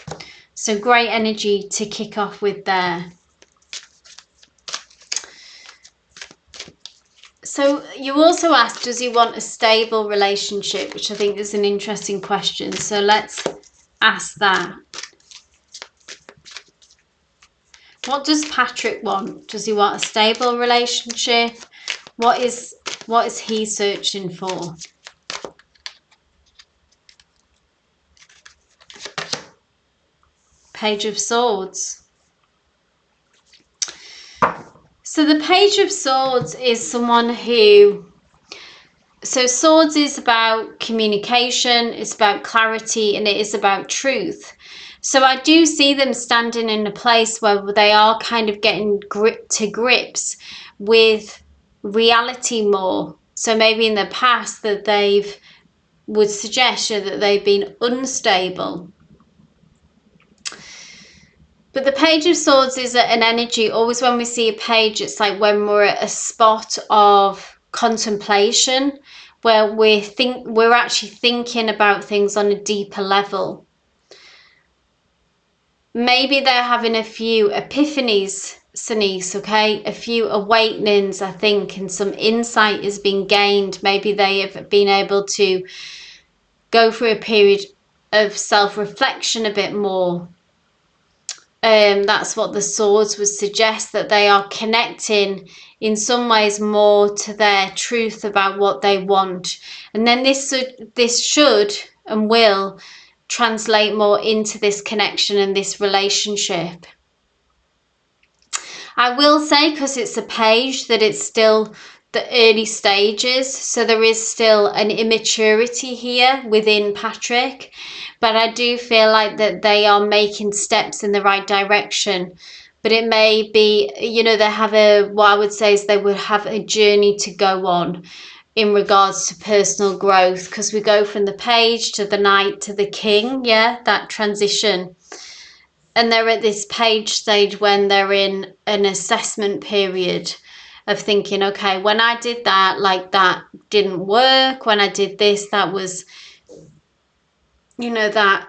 So great energy to kick off with there. So you also asked, does he want a stable relationship, which I think is an interesting question. So let's ask that. What does Patrick want? Does he want a stable relationship? What is he searching for? Page of Swords. So the Page of Swords is someone who, so Swords is about communication, it's about clarity, and it is about truth. So I do see them standing in a place where they are kind of getting to grips with reality more. So maybe in the past that would suggest that they've been unstable. But the Page of Swords is an energy. Always when we see a page, it's like when we're at a spot of contemplation, where we're actually thinking about things on a deeper level. Maybe they're having a few epiphanies, SuNce, okay? A few awakenings, I think, and some insight has been gained. Maybe they have been able to go through a period of self-reflection a bit more. That's what the swords would suggest, that they are connecting in some ways more to their truth about what they want. And then this should and will translate more into this connection and this relationship. I will say, because it's a page, that it's still the early stages, so there is still an immaturity here within Patrick, but I do feel like that they are making steps in the right direction. But it may be, you know, they have what I would say is they would have a journey to go on in regards to personal growth, because we go from the page to the knight to the king, yeah, that transition. And they're at this page stage when they're in an assessment period of thinking, okay, when I did that, like, that didn't work. When I did this, that was, you know, that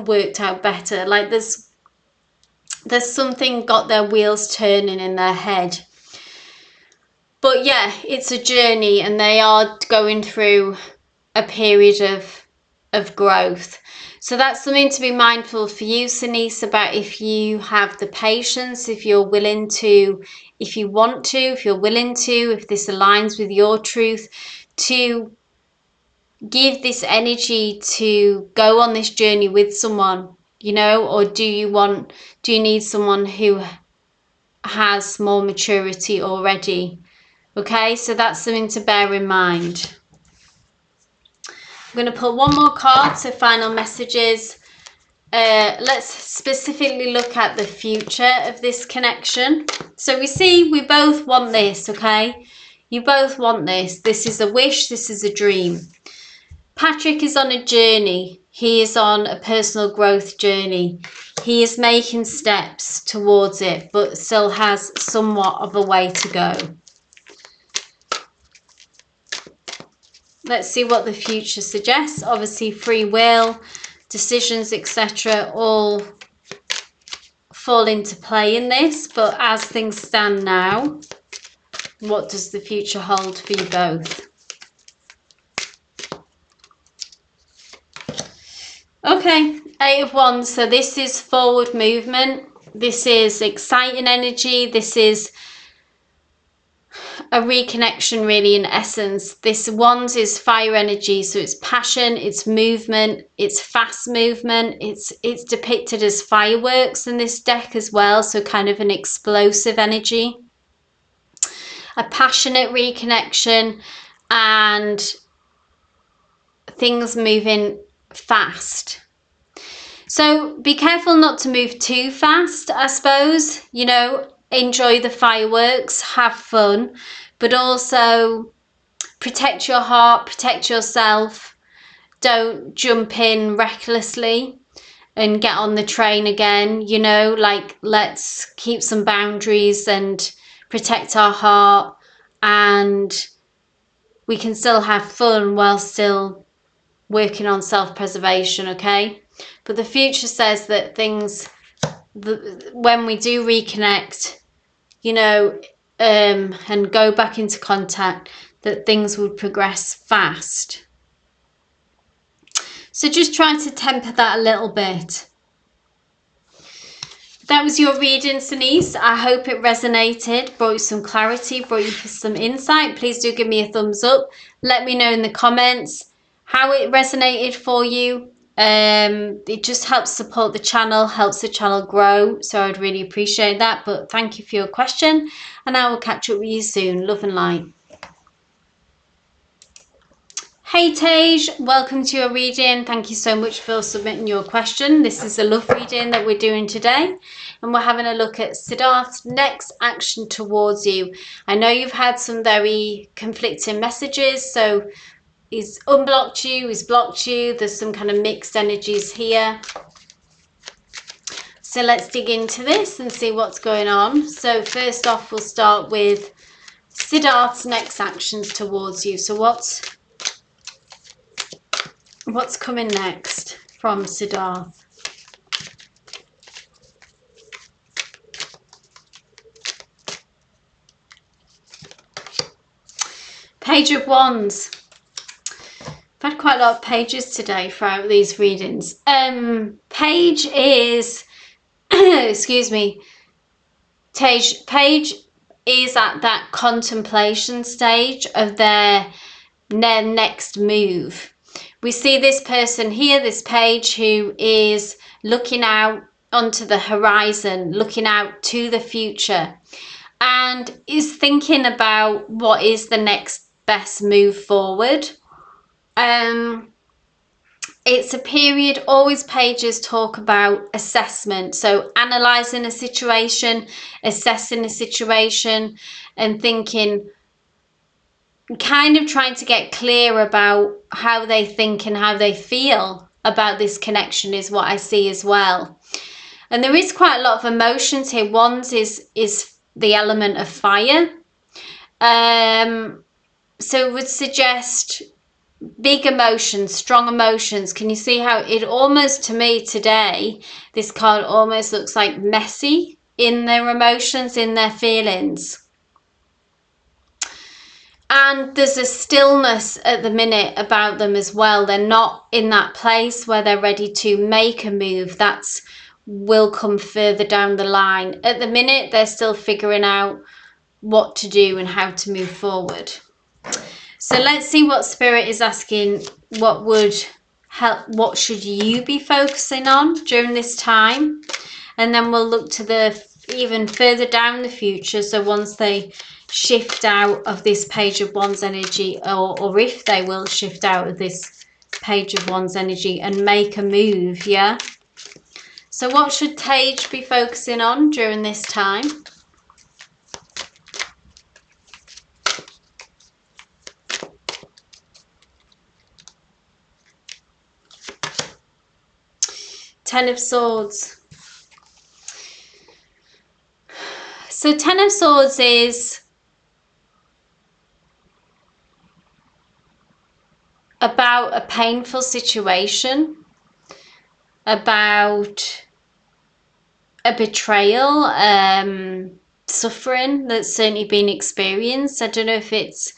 worked out better. Like there's something got their wheels turning in their head. But yeah, it's a journey, and they are going through a period of growth. So that's something to be mindful for you, SuNce, about if you have the patience, if you're willing to, if you want to, if you're willing to, if this aligns with your truth, to give this energy to go on this journey with someone, you know, or do you need someone who has more maturity already? Okay, so that's something to bear in mind. I'm going to pull one more card, so final messages. Let's specifically look at the future of this connection. So we see we both want this, okay? You both want this. This is a wish, this is a dream. Patrick is on a journey. He is on a personal growth journey. He is making steps towards it, but still has somewhat of a way to go. Let's see what the future suggests. Obviously, free will, decisions, etc. all fall into play in this. But as things stand now, what does the future hold for you both? Okay, 8 of Wands. So this is forward movement. This is exciting energy. This is a reconnection, really, in essence. This Wands is fire energy, so it's passion, it's movement, it's fast movement. It's depicted as fireworks in this deck as well, so kind of an explosive energy, a passionate reconnection, and things moving fast. So be careful not to move too fast, I suppose. You know, enjoy the fireworks, have fun, but also protect your heart, protect yourself. Don't jump in recklessly and get on the train again, you know, like, let's keep some boundaries and protect our heart, and we can still have fun while still working on self-preservation, okay? But the future says that things, when we do reconnect, you know, and go back into contact, that things would progress fast. So just try to temper that a little bit. That was your reading, SuNce. I hope it resonated, brought you some clarity, brought you some insight. Please do give me a thumbs up. Let me know in the comments how it resonated for you. It just helps support the channel, helps the channel grow, so I'd really appreciate that. But thank you for your question, and I will catch up with you soon. Love and light. Hey Tage, welcome to your reading. Thank you so much for submitting your question. This is a love reading that we're doing today, and we're having a look at Siddharth's next action towards you. I know you've had some very conflicting messages, so he's unblocked you, he's blocked you, there's some kind of mixed energies here. So let's dig into this and see what's going on. So first off, we'll start with Siddharth's next actions towards you. So what's coming next from Siddharth? Page of Wands. I've had quite a lot of pages today throughout these readings. Page is, excuse me, Page is at that contemplation stage of their next move. We see this person here, this Page, who is looking out onto the horizon, looking out to the future, and is thinking about what is the next best move forward. It's a period, always Pages talk about assessment, so analysing a situation, assessing a situation, and thinking, kind of trying to get clear about how they think and how they feel about this connection is what I see as well. And there is quite a lot of emotions here. Wands is the element of fire. So it would suggest big emotions, strong emotions. Can you see how it almost, to me today, this card almost looks like messy in their emotions, in their feelings. And there's a stillness at the minute about them as well. They're not in that place where they're ready to make a move. That's will come further down the line. At the minute, they're still figuring out what to do and how to move forward. So let's see what Spirit is asking. What would help? What should you be focusing on during this time? And then we'll look to the even further down the future. So once they shift out of this Page of Wands energy, or if they will shift out of this Page of Wands energy and make a move, yeah? So what should Tage be focusing on during this time? Ten of Swords. So Ten of Swords is about a painful situation, about a betrayal, suffering that's certainly been experienced. I don't know if it's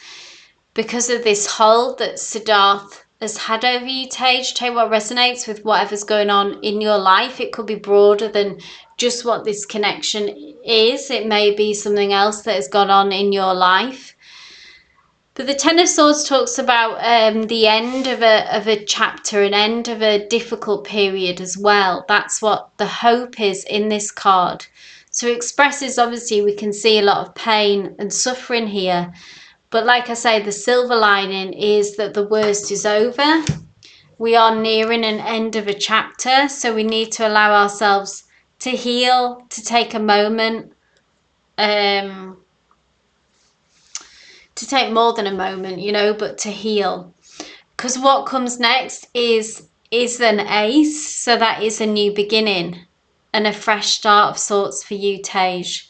because of this hold that Siddharth has had over you, Tage. Tell you what resonates with whatever's going on in your life. It could be broader than just what this connection is. It may be something else that has gone on in your life. But the Ten of Swords talks about the end of a chapter, an end of a difficult period as well. That's what the hope is in this card. So it expresses, obviously, we can see a lot of pain and suffering here. But like I say, the silver lining is that the worst is over. We are nearing an end of a chapter, so we need to allow ourselves to heal, to take a moment, to take more than a moment, you know, but to heal. Because what comes next is an ace, so that is a new beginning and a fresh start of sorts for you, Tage.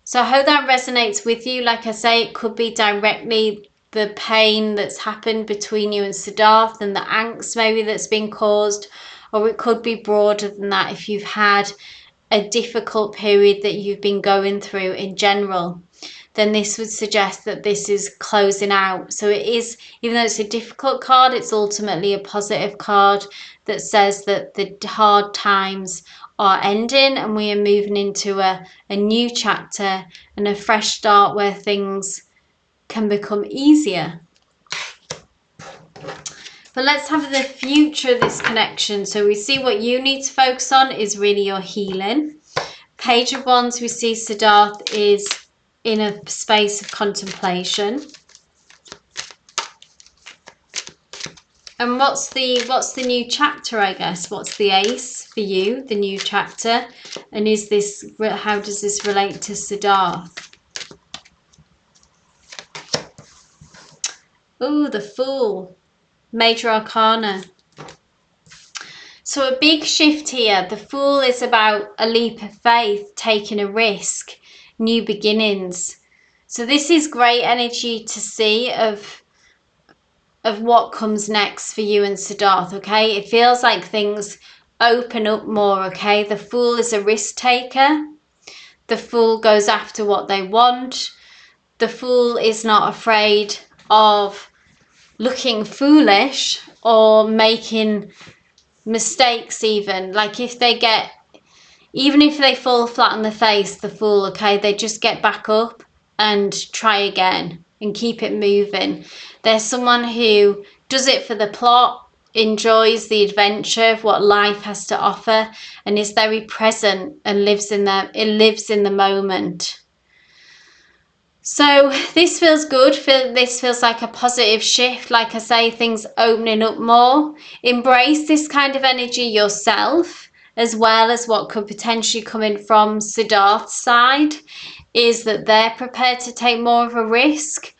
So I hope that resonates with you. Like I say, it could be directly the pain that's happened between you and Siddharth and the angst maybe that's been caused, or it could be broader than that if you've had a difficult period that you've been going through in general. Then this would suggest that this is closing out. So it is, even though it's a difficult card, it's ultimately a positive card that says that the hard times are ending and we are moving into a new chapter and a fresh start where things can become easier. But let's have the future of this connection. So we see what you need to focus on is really your healing. Page of Wands, we see Siddharth is in a space of contemplation. And what's the new chapter, I guess? What's the ace for you, the new chapter? And is this, how does this relate to Siddharth? Ooh, the Fool. Major Arcana. So a big shift here. The Fool is about a leap of faith, taking a risk, new beginnings. So this is great energy to see of what comes next for you and Siddharth, okay? It feels like things open up more, okay? The Fool is a risk taker. The Fool goes after what they want. The Fool is not afraid of looking foolish or making mistakes even. Like even if they fall flat on the face, the Fool, okay, they just get back up and try again and keep it moving. They're someone who does it for the plot, enjoys the adventure of what life has to offer, and is very present and lives in the moment. So this feels good. This feels like a positive shift. Like I say, things opening up more. Embrace this kind of energy yourself, as well as what could potentially come in from Siddharth's side, is that they're prepared to take more of a risk.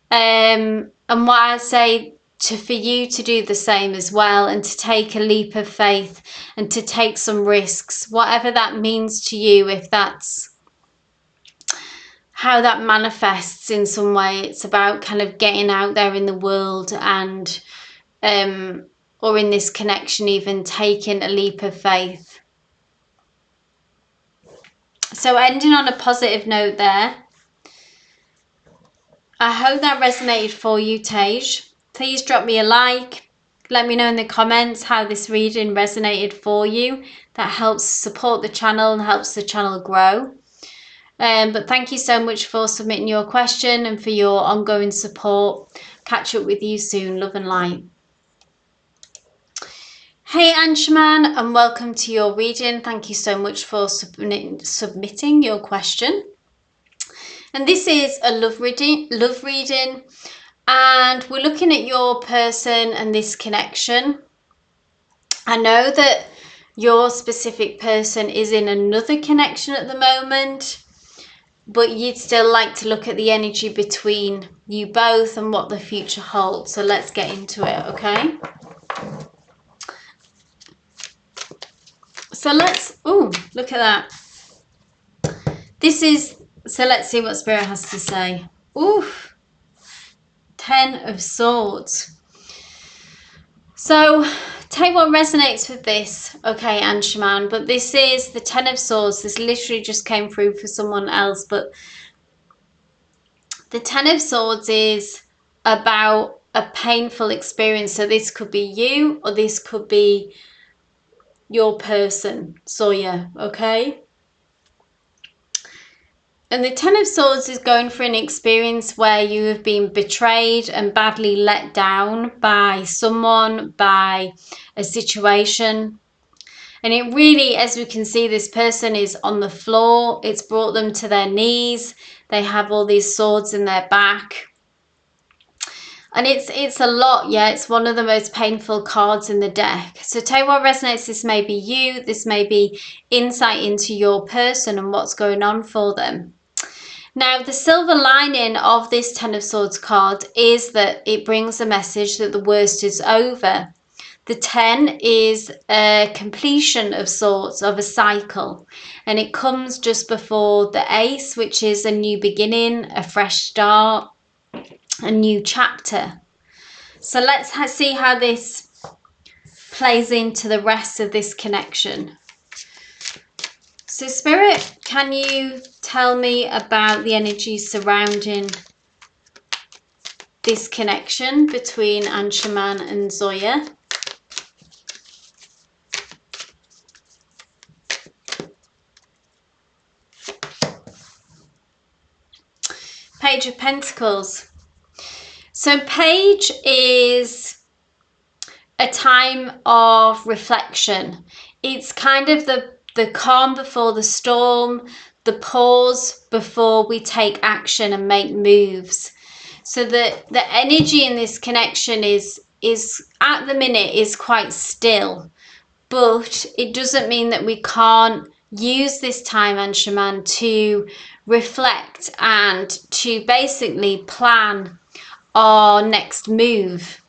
And what I say for you to do the same as well, and to take a leap of faith and to take some risks, whatever that means to you. If that's how that manifests in some way, it's about kind of getting out there in the world and or in this connection, even taking a leap of faith. So ending on a positive note there. I hope that resonated for you, Tej. Please drop me a like. Let me know in the comments how this reading resonated for you. That helps support the channel and helps the channel grow. But thank you so much for submitting your question and for your ongoing support. Catch up with you soon. Love and light. Hey Anshuman, and welcome to your reading. Thank you so much for submitting your question. And this is a love reading, and we're looking at your person and this connection. I know that your specific person is in another connection at the moment, but you'd still like to look at the energy between you both and what the future holds. So let's get into it, okay? So look at that. So let's see what Spirit has to say. Oof. 10 of Swords. So take what resonates with this, okay, Anshuman, but this is the 10 of Swords. This literally just came through for someone else, but the 10 of Swords is about a painful experience. So this could be you, or this could be your person, Sawyer, okay? And the 10 of Swords is going for an experience where you have been betrayed and badly let down by someone, by a situation. And it really, as we can see, this person is on the floor. It's brought them to their knees. They have all these swords in their back. And it's a lot, yeah. It's one of the most painful cards in the deck. So take what resonates. This may be you. This may be insight into your person and what's going on for them. Now, the silver lining of this 10 of Swords card is that it brings a message that the worst is over. The 10 is a completion of sorts, of a cycle, and it comes just before the Ace, which is a new beginning, a fresh start, a new chapter. So let's see how this plays into the rest of this connection. So Spirit, can you tell me about the energy surrounding this connection between Anshuman and Zoya? Page of Pentacles. So Page is a time of reflection. It's kind of the calm before the storm, the pause before we take action and make moves. So the energy in this connection is at the minute is quite still, but it doesn't mean that we can't use this time, Anshuman, to reflect and to basically plan our next move.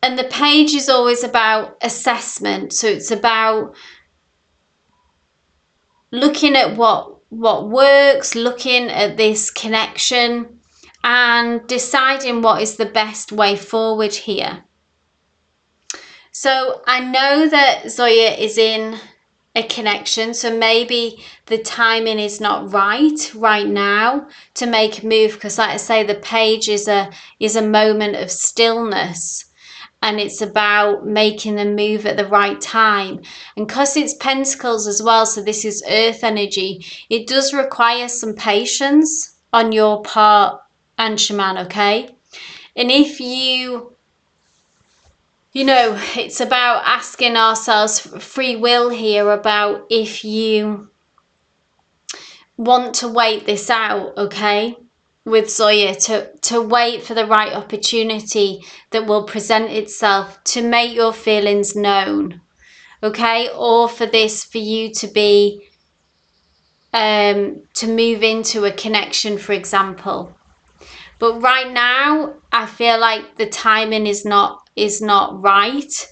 And the page is always about assessment. So it's about looking at what works, looking at this connection and deciding what is the best way forward here. So I know that Zoya is in a connection, so maybe the timing is not right now to make a move, because like I say, the page is a moment of stillness, and it's about making the move at the right time. And because it's pentacles as well, so this is earth energy, it does require some patience on your part, Anshuman, okay? And if you know, it's about asking ourselves free will here, about if you want to wait this out, okay, with Zoya, to wait for the right opportunity that will present itself to make your feelings known, okay, or for you to be to move into a connection, for example. But right now I feel like the timing is not right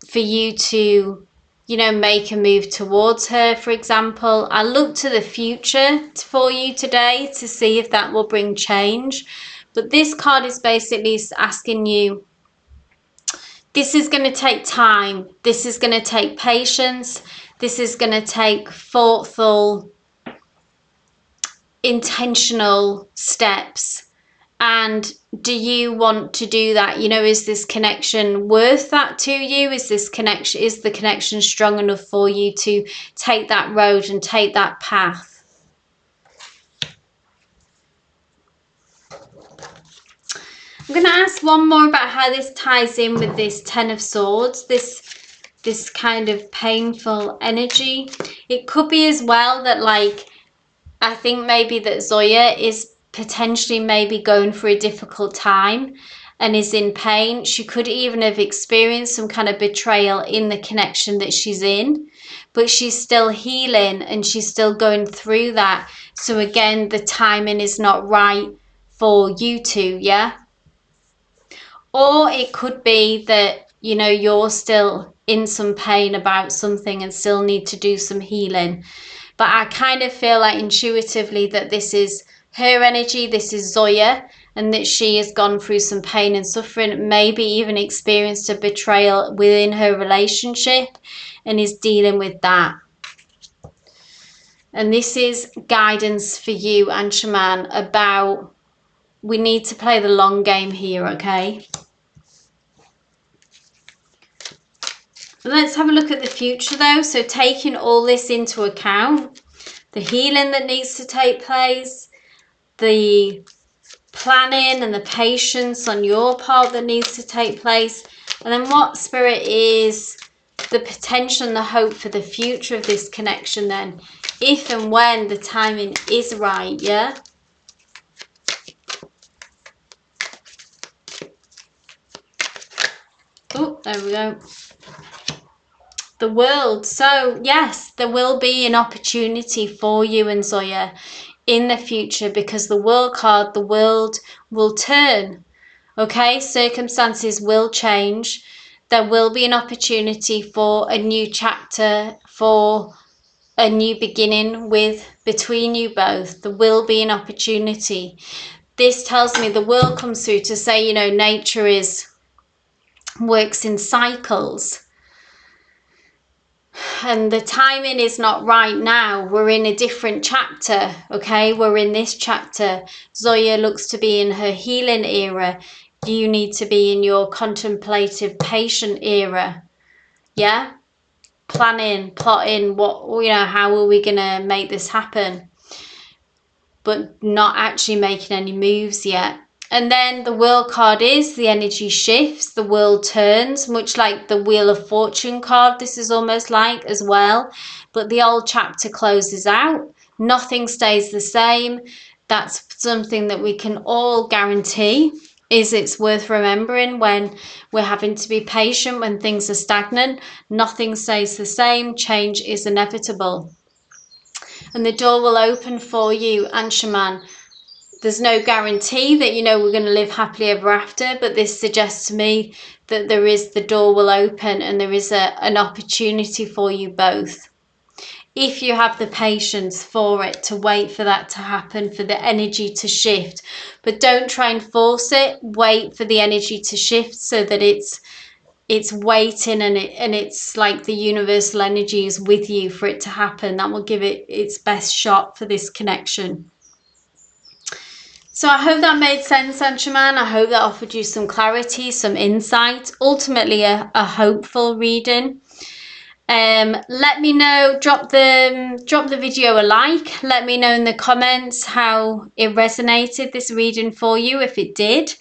for you to, you know, make a move towards her, for example. I look to the future for you today to see if that will bring change. But this card is basically asking you, this is going to take time. This is going to take patience. This is going to take thoughtful, intentional steps. And do you want to do that? You know, is this connection worth that to you? Is the connection strong enough for you to take that road and take that path? I'm going to ask one more about how this ties in with this Ten of Swords, this kind of painful energy. It could be as well that, like, I think maybe that Zoya is potentially maybe going through a difficult time and is in pain. She could even have experienced some kind of betrayal in the connection that she's in, but she's still healing and she's still going through that. So again, the timing is not right for you two, yeah? Or it could be that, you know, you're still in some pain about something and still need to do some healing. But I kind of feel like intuitively that this is her energy, this is Zoya, and that she has gone through some pain and suffering, maybe even experienced a betrayal within her relationship and is dealing with that. And this is guidance for you, Anshuman, about we need to play the long game here, okay? Let's have a look at the future though. So taking all this into account, the healing that needs to take place, the planning and the patience on your part that needs to take place, and then what, Spirit, is the potential and the hope for the future of this connection then, if and when the timing is right, yeah? Oh, there we go. The World. So yes, there will be an opportunity for you and Zoya in the future, because the World card, the world will turn, okay? Circumstances will change. There will be an opportunity for a new chapter, for a new beginning between you both. There will be an opportunity. This tells me the world comes through to say, you know, nature works in cycles. And the timing is not right now. We're in a different chapter, okay? We're in this chapter. Zoya looks to be in her healing era. You need to be in your contemplative, patient era, yeah? Planning, plotting, how are we going to make this happen? But not actually making any moves yet. And then the World card is the energy shifts, the world turns, much like the Wheel of Fortune card. This is almost like as well. But the old chapter closes out. Nothing stays the same. That's something that we can all guarantee. It's worth remembering when we're having to be patient, when things are stagnant. Nothing stays the same. Change is inevitable. And the door will open for you, Anshuman, there's no guarantee that, you know, we're going to live happily ever after, but this suggests to me that the door will open and there is an opportunity for you both. If you have the patience for it, to wait for that to happen, for the energy to shift. But don't try and force it. Wait for the energy to shift so that it's waiting, and it's like the universal energy is with you for it to happen. That will give it its best shot for this connection. So I hope that made sense, Anshuman. I hope that offered you some clarity, some insight, ultimately a hopeful reading. Let me know, drop the video a like. Let me know in the comments how it resonated, this reading for you, if it did.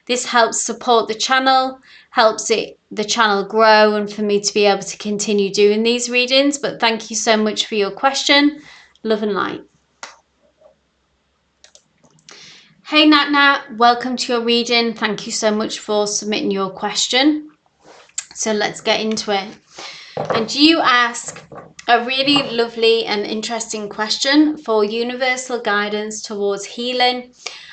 This helps support the channel, helps the channel grow, and for me to be able to continue doing these readings. But thank you so much for your question. Love and light. Hey Nat, welcome to your reading. Thank you so much for submitting your question. So let's get into it. And you ask a really lovely and interesting question for universal guidance towards healing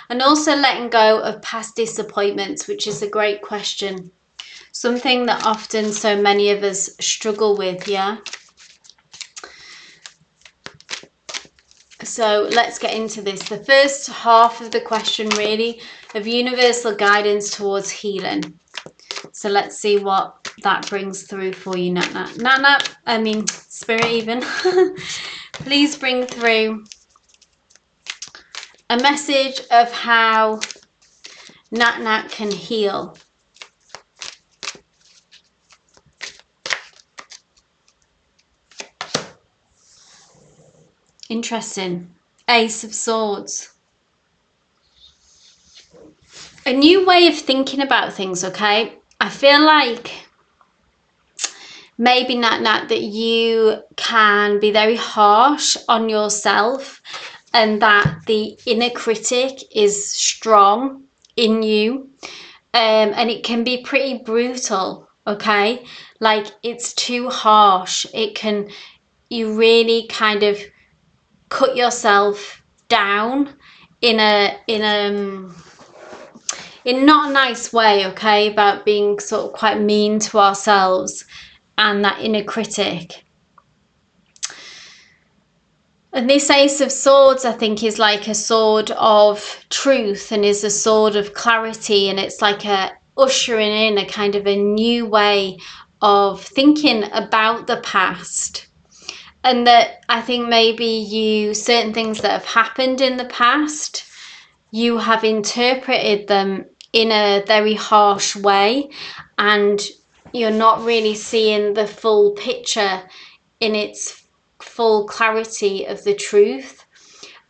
and also letting go of past disappointments, which is a great question. Something that often so many of us struggle with, yeah? So let's get into this. The first half of the question, really, of universal guidance towards healing. So let's see what that brings through for you, Nat. I mean, Spirit even. Please bring through a message of how Nat can heal. Interesting. Ace of Swords. A new way of thinking about things, okay? I feel like maybe, Nat, that you can be very harsh on yourself and that the inner critic is strong in you. And it can be pretty brutal, okay? Like, it's too harsh. You really kind of cut yourself down in not a nice way, okay, about being sort of quite mean to ourselves and that inner critic. And this Ace of Swords, I think, is like a sword of truth and is a sword of clarity, and it's like a ushering in a kind of a new way of thinking about the past. And that I think maybe certain things that have happened in the past, you have interpreted them in a very harsh way, and you're not really seeing the full picture in its full clarity of the truth.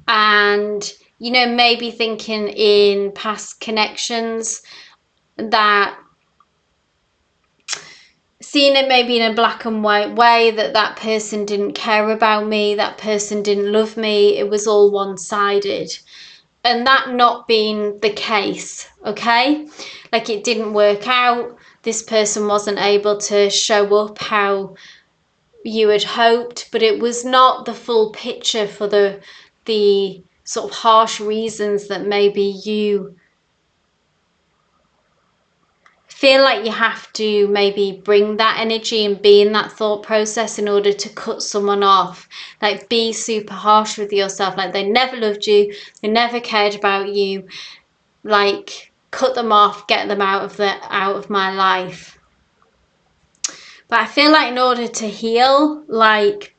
And, you know, maybe thinking in past connections that seeing it maybe in a black and white way, that person didn't care about me, that person didn't love me, it was all one-sided. And that not being the case, okay? Like, it didn't work out, this person wasn't able to show up how you had hoped, but it was not the full picture for the sort of harsh reasons that maybe you feel like you have to maybe bring that energy and be in that thought process in order to cut someone off. Like, be super harsh with yourself, like they never loved you, they never cared about you, like cut them off, get them out of my life. But I feel like in order to heal, like,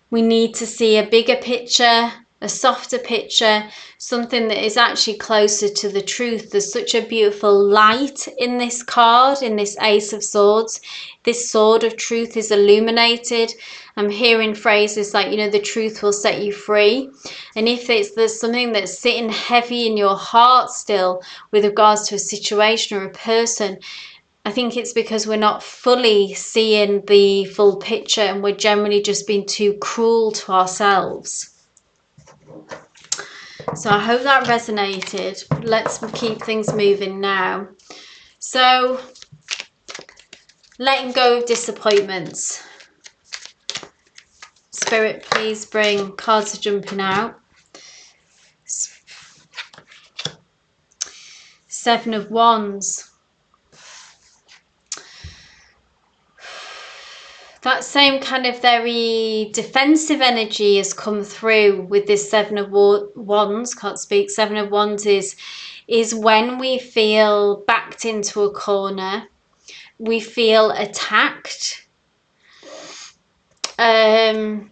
we need to see a bigger picture, a softer picture, something that is actually closer to the truth. There's such a beautiful light in this card, in this Ace of Swords. This sword of truth is illuminated. I'm hearing phrases like, you know, the truth will set you free. And if there's something that's sitting heavy in your heart still with regards to a situation or a person, I think it's because we're not fully seeing the full picture and we're generally just being too cruel to ourselves. So I hope that resonated. Let's keep things moving now. So, letting go of disappointments. Spirit, please bring, cards are jumping out. Seven of Wands. That same kind of very defensive energy has come through with this Seven of Wands. Can't speak. Seven of Wands is when we feel backed into a corner. We feel attacked. And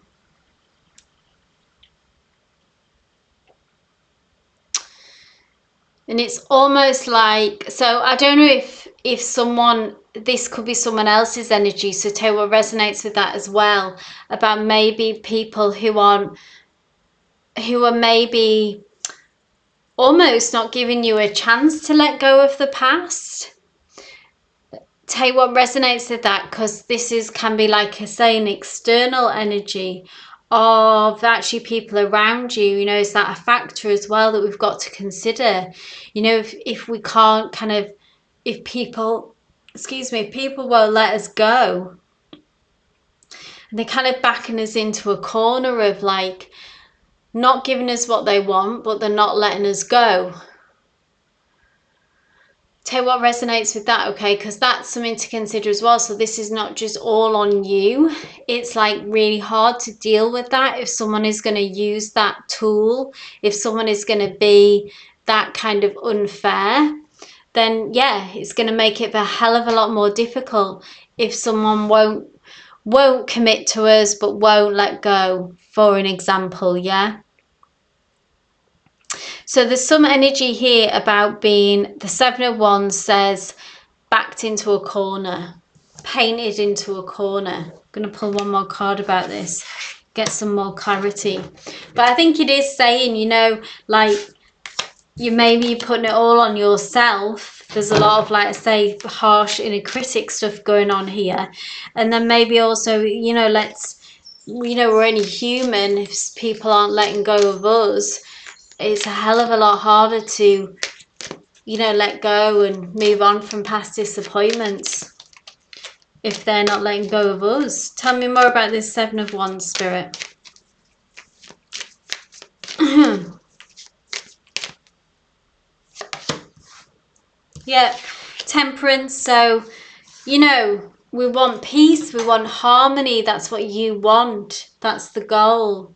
it's almost like, so I don't know if someone, this could be someone else's energy, so tell what resonates with that as well, about maybe people who are maybe almost not giving you a chance to let go of the past. Tell you what resonates with that, because this can be, like I say, an external energy of actually people around you. You know, is that a factor as well that we've got to consider? You know, if we can't kind of, if people won't let us go, and they're kind of backing us into a corner of like not giving us what they want, but they're not letting us go. Tell you what resonates with that, okay? Because that's something to consider as well. So this is not just all on you. It's like really hard to deal with that if someone is going to use that tool, if someone is going to be that kind of unfair, then yeah, it's going to make it a hell of a lot more difficult if someone won't commit to us but won't let go, for an example, yeah? So there's some energy here about being, the Seven of Wands says, backed into a corner, painted into a corner. I'm going to pull one more card about this, get some more clarity. But I think it is saying, you know, like, you maybe putting it all on yourself. There's a lot of, like I say, harsh inner critic stuff going on here. And then maybe also, you know, we're only human. If people aren't letting go of us, it's a hell of a lot harder to, you know, let go and move on from past disappointments if they're not letting go of us. Tell me more about this Seven of Wands, Spirit. Yeah, Temperance. So, you know, we want peace, we want harmony. That's what you want. That's the goal.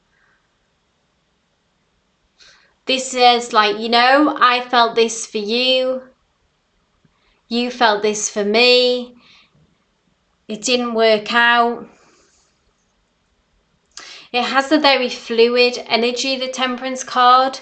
This is like, you know, I felt this for you. You felt this for me. It didn't work out. It has a very fluid energy, the Temperance card.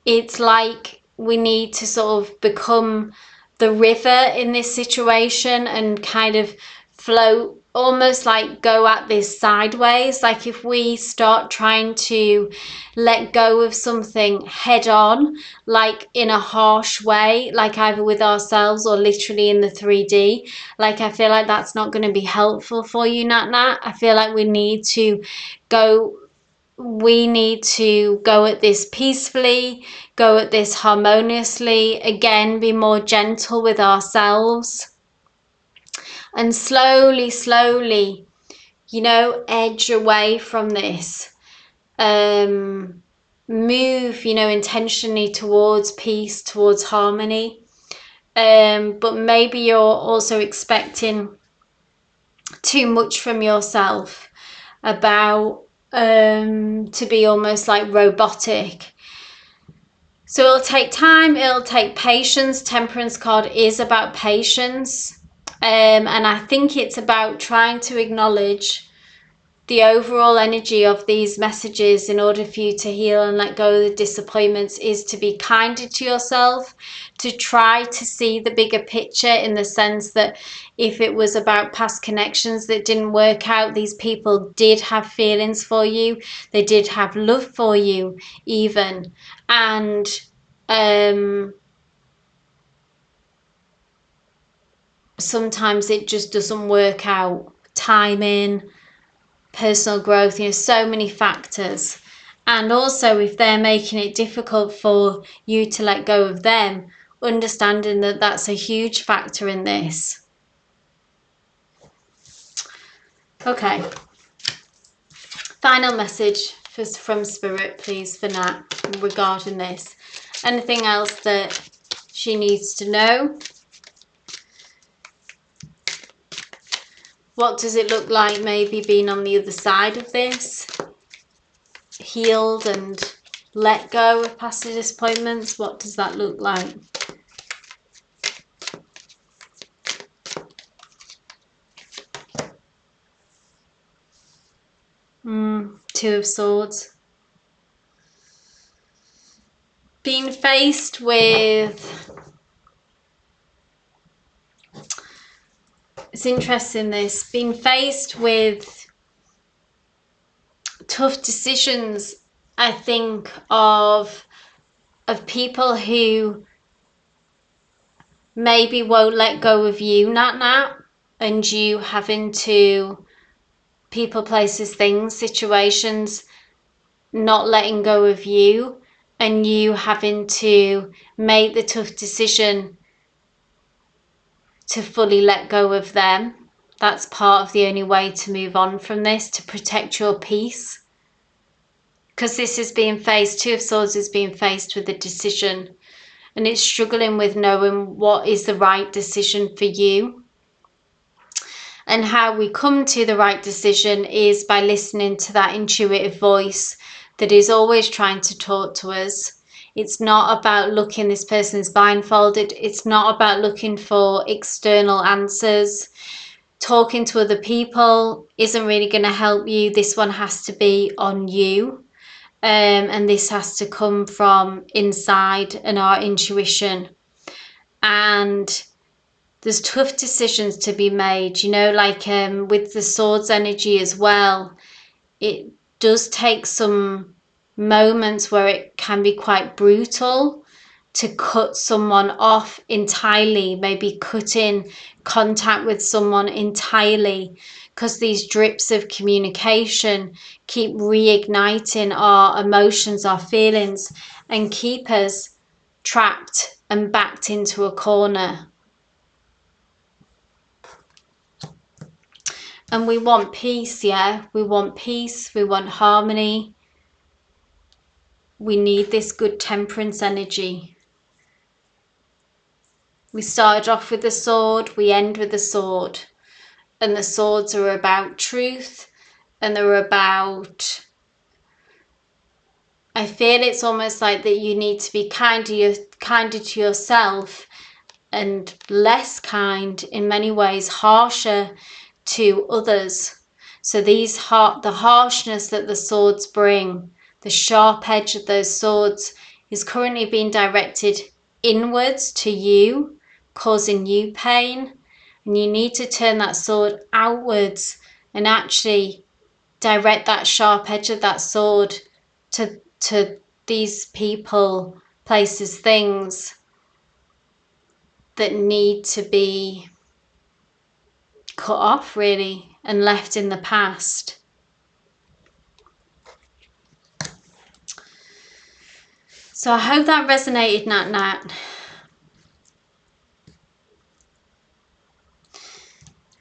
It's like we need to sort of become the river in this situation and kind of float, almost like go at this sideways. Like if we start trying to let go of something head on, like in a harsh way, like either with ourselves or literally in the 3D, like I feel like that's not going to be helpful for you, Nat. I feel like we need to go at this peacefully, go at this harmoniously, again, be more gentle with ourselves. And slowly, you know, edge away from this. Move, you know, intentionally towards peace, towards harmony. But maybe you're also expecting too much from yourself about to be almost like robotic. So it'll take time, it'll take patience. Temperance card is about patience. And I think it's about trying to acknowledge the overall energy of these messages in order for you to heal and let go of the disappointments, is to be kinder to yourself, to try to see the bigger picture, in the sense that if it was about past connections that didn't work out, these people did have feelings for you, they did have love for you even, and sometimes it just doesn't work out. Timing, personal growth, you know, so many factors. And also if they're making it difficult for you to let go of them, understanding that that's a huge factor in this. Okay, final message from Spirit, please, for Nat, regarding this. Anything else that she needs to know? What does it look like maybe being on the other side of this? Healed and let go of past disappointments. What does that look like? Two of Swords. Being faced with... It's interesting this. Being faced with tough decisions, I think, of people who maybe won't let go of you, Nat, and you having to, people, places, things, situations, not letting go of you, and you having to make the tough decision to fully let go of them. That's part of the only way to move on from this, to protect your peace. Because this is being faced, Two of Swords is being faced with a decision, and it's struggling with knowing what is the right decision for you. And how we come to the right decision is by listening to that intuitive voice that is always trying to talk to us. It's not about looking, this person's blindfolded. It's not about looking for external answers. Talking to other people isn't really going to help you. This one has to be on you. And this has to come from inside and our intuition. And there's tough decisions to be made, you know, like with the Swords energy as well. It does take some moments where it can be quite brutal to cut someone off entirely, maybe cutting contact with someone entirely, because these drips of communication keep reigniting our emotions, our feelings, and keep us trapped and backed into a corner. And we want peace, yeah? We want peace, we want harmony. We need this good temperance energy. We started off with the sword, we end with the sword. And the swords are about truth, and they're about... I feel it's almost like that you need to be kinder to yourself, and less kind, in many ways, harsher to others. So the harshness that the swords bring, the sharp edge of those swords, is currently being directed inwards to you, causing you pain. And you need to turn that sword outwards and actually direct that sharp edge of that sword to these people, places, things that need to be cut off, really, and left in the past. So I hope that resonated, Nat.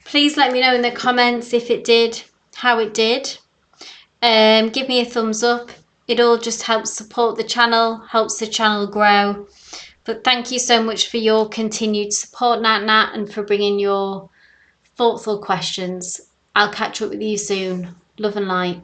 Please let me know in the comments if it did, how it did. Give me a thumbs up. It all just helps support the channel, helps the channel grow. But thank you so much for your continued support, Nat, and for bringing your thoughtful questions. I'll catch up with you soon. Love and light.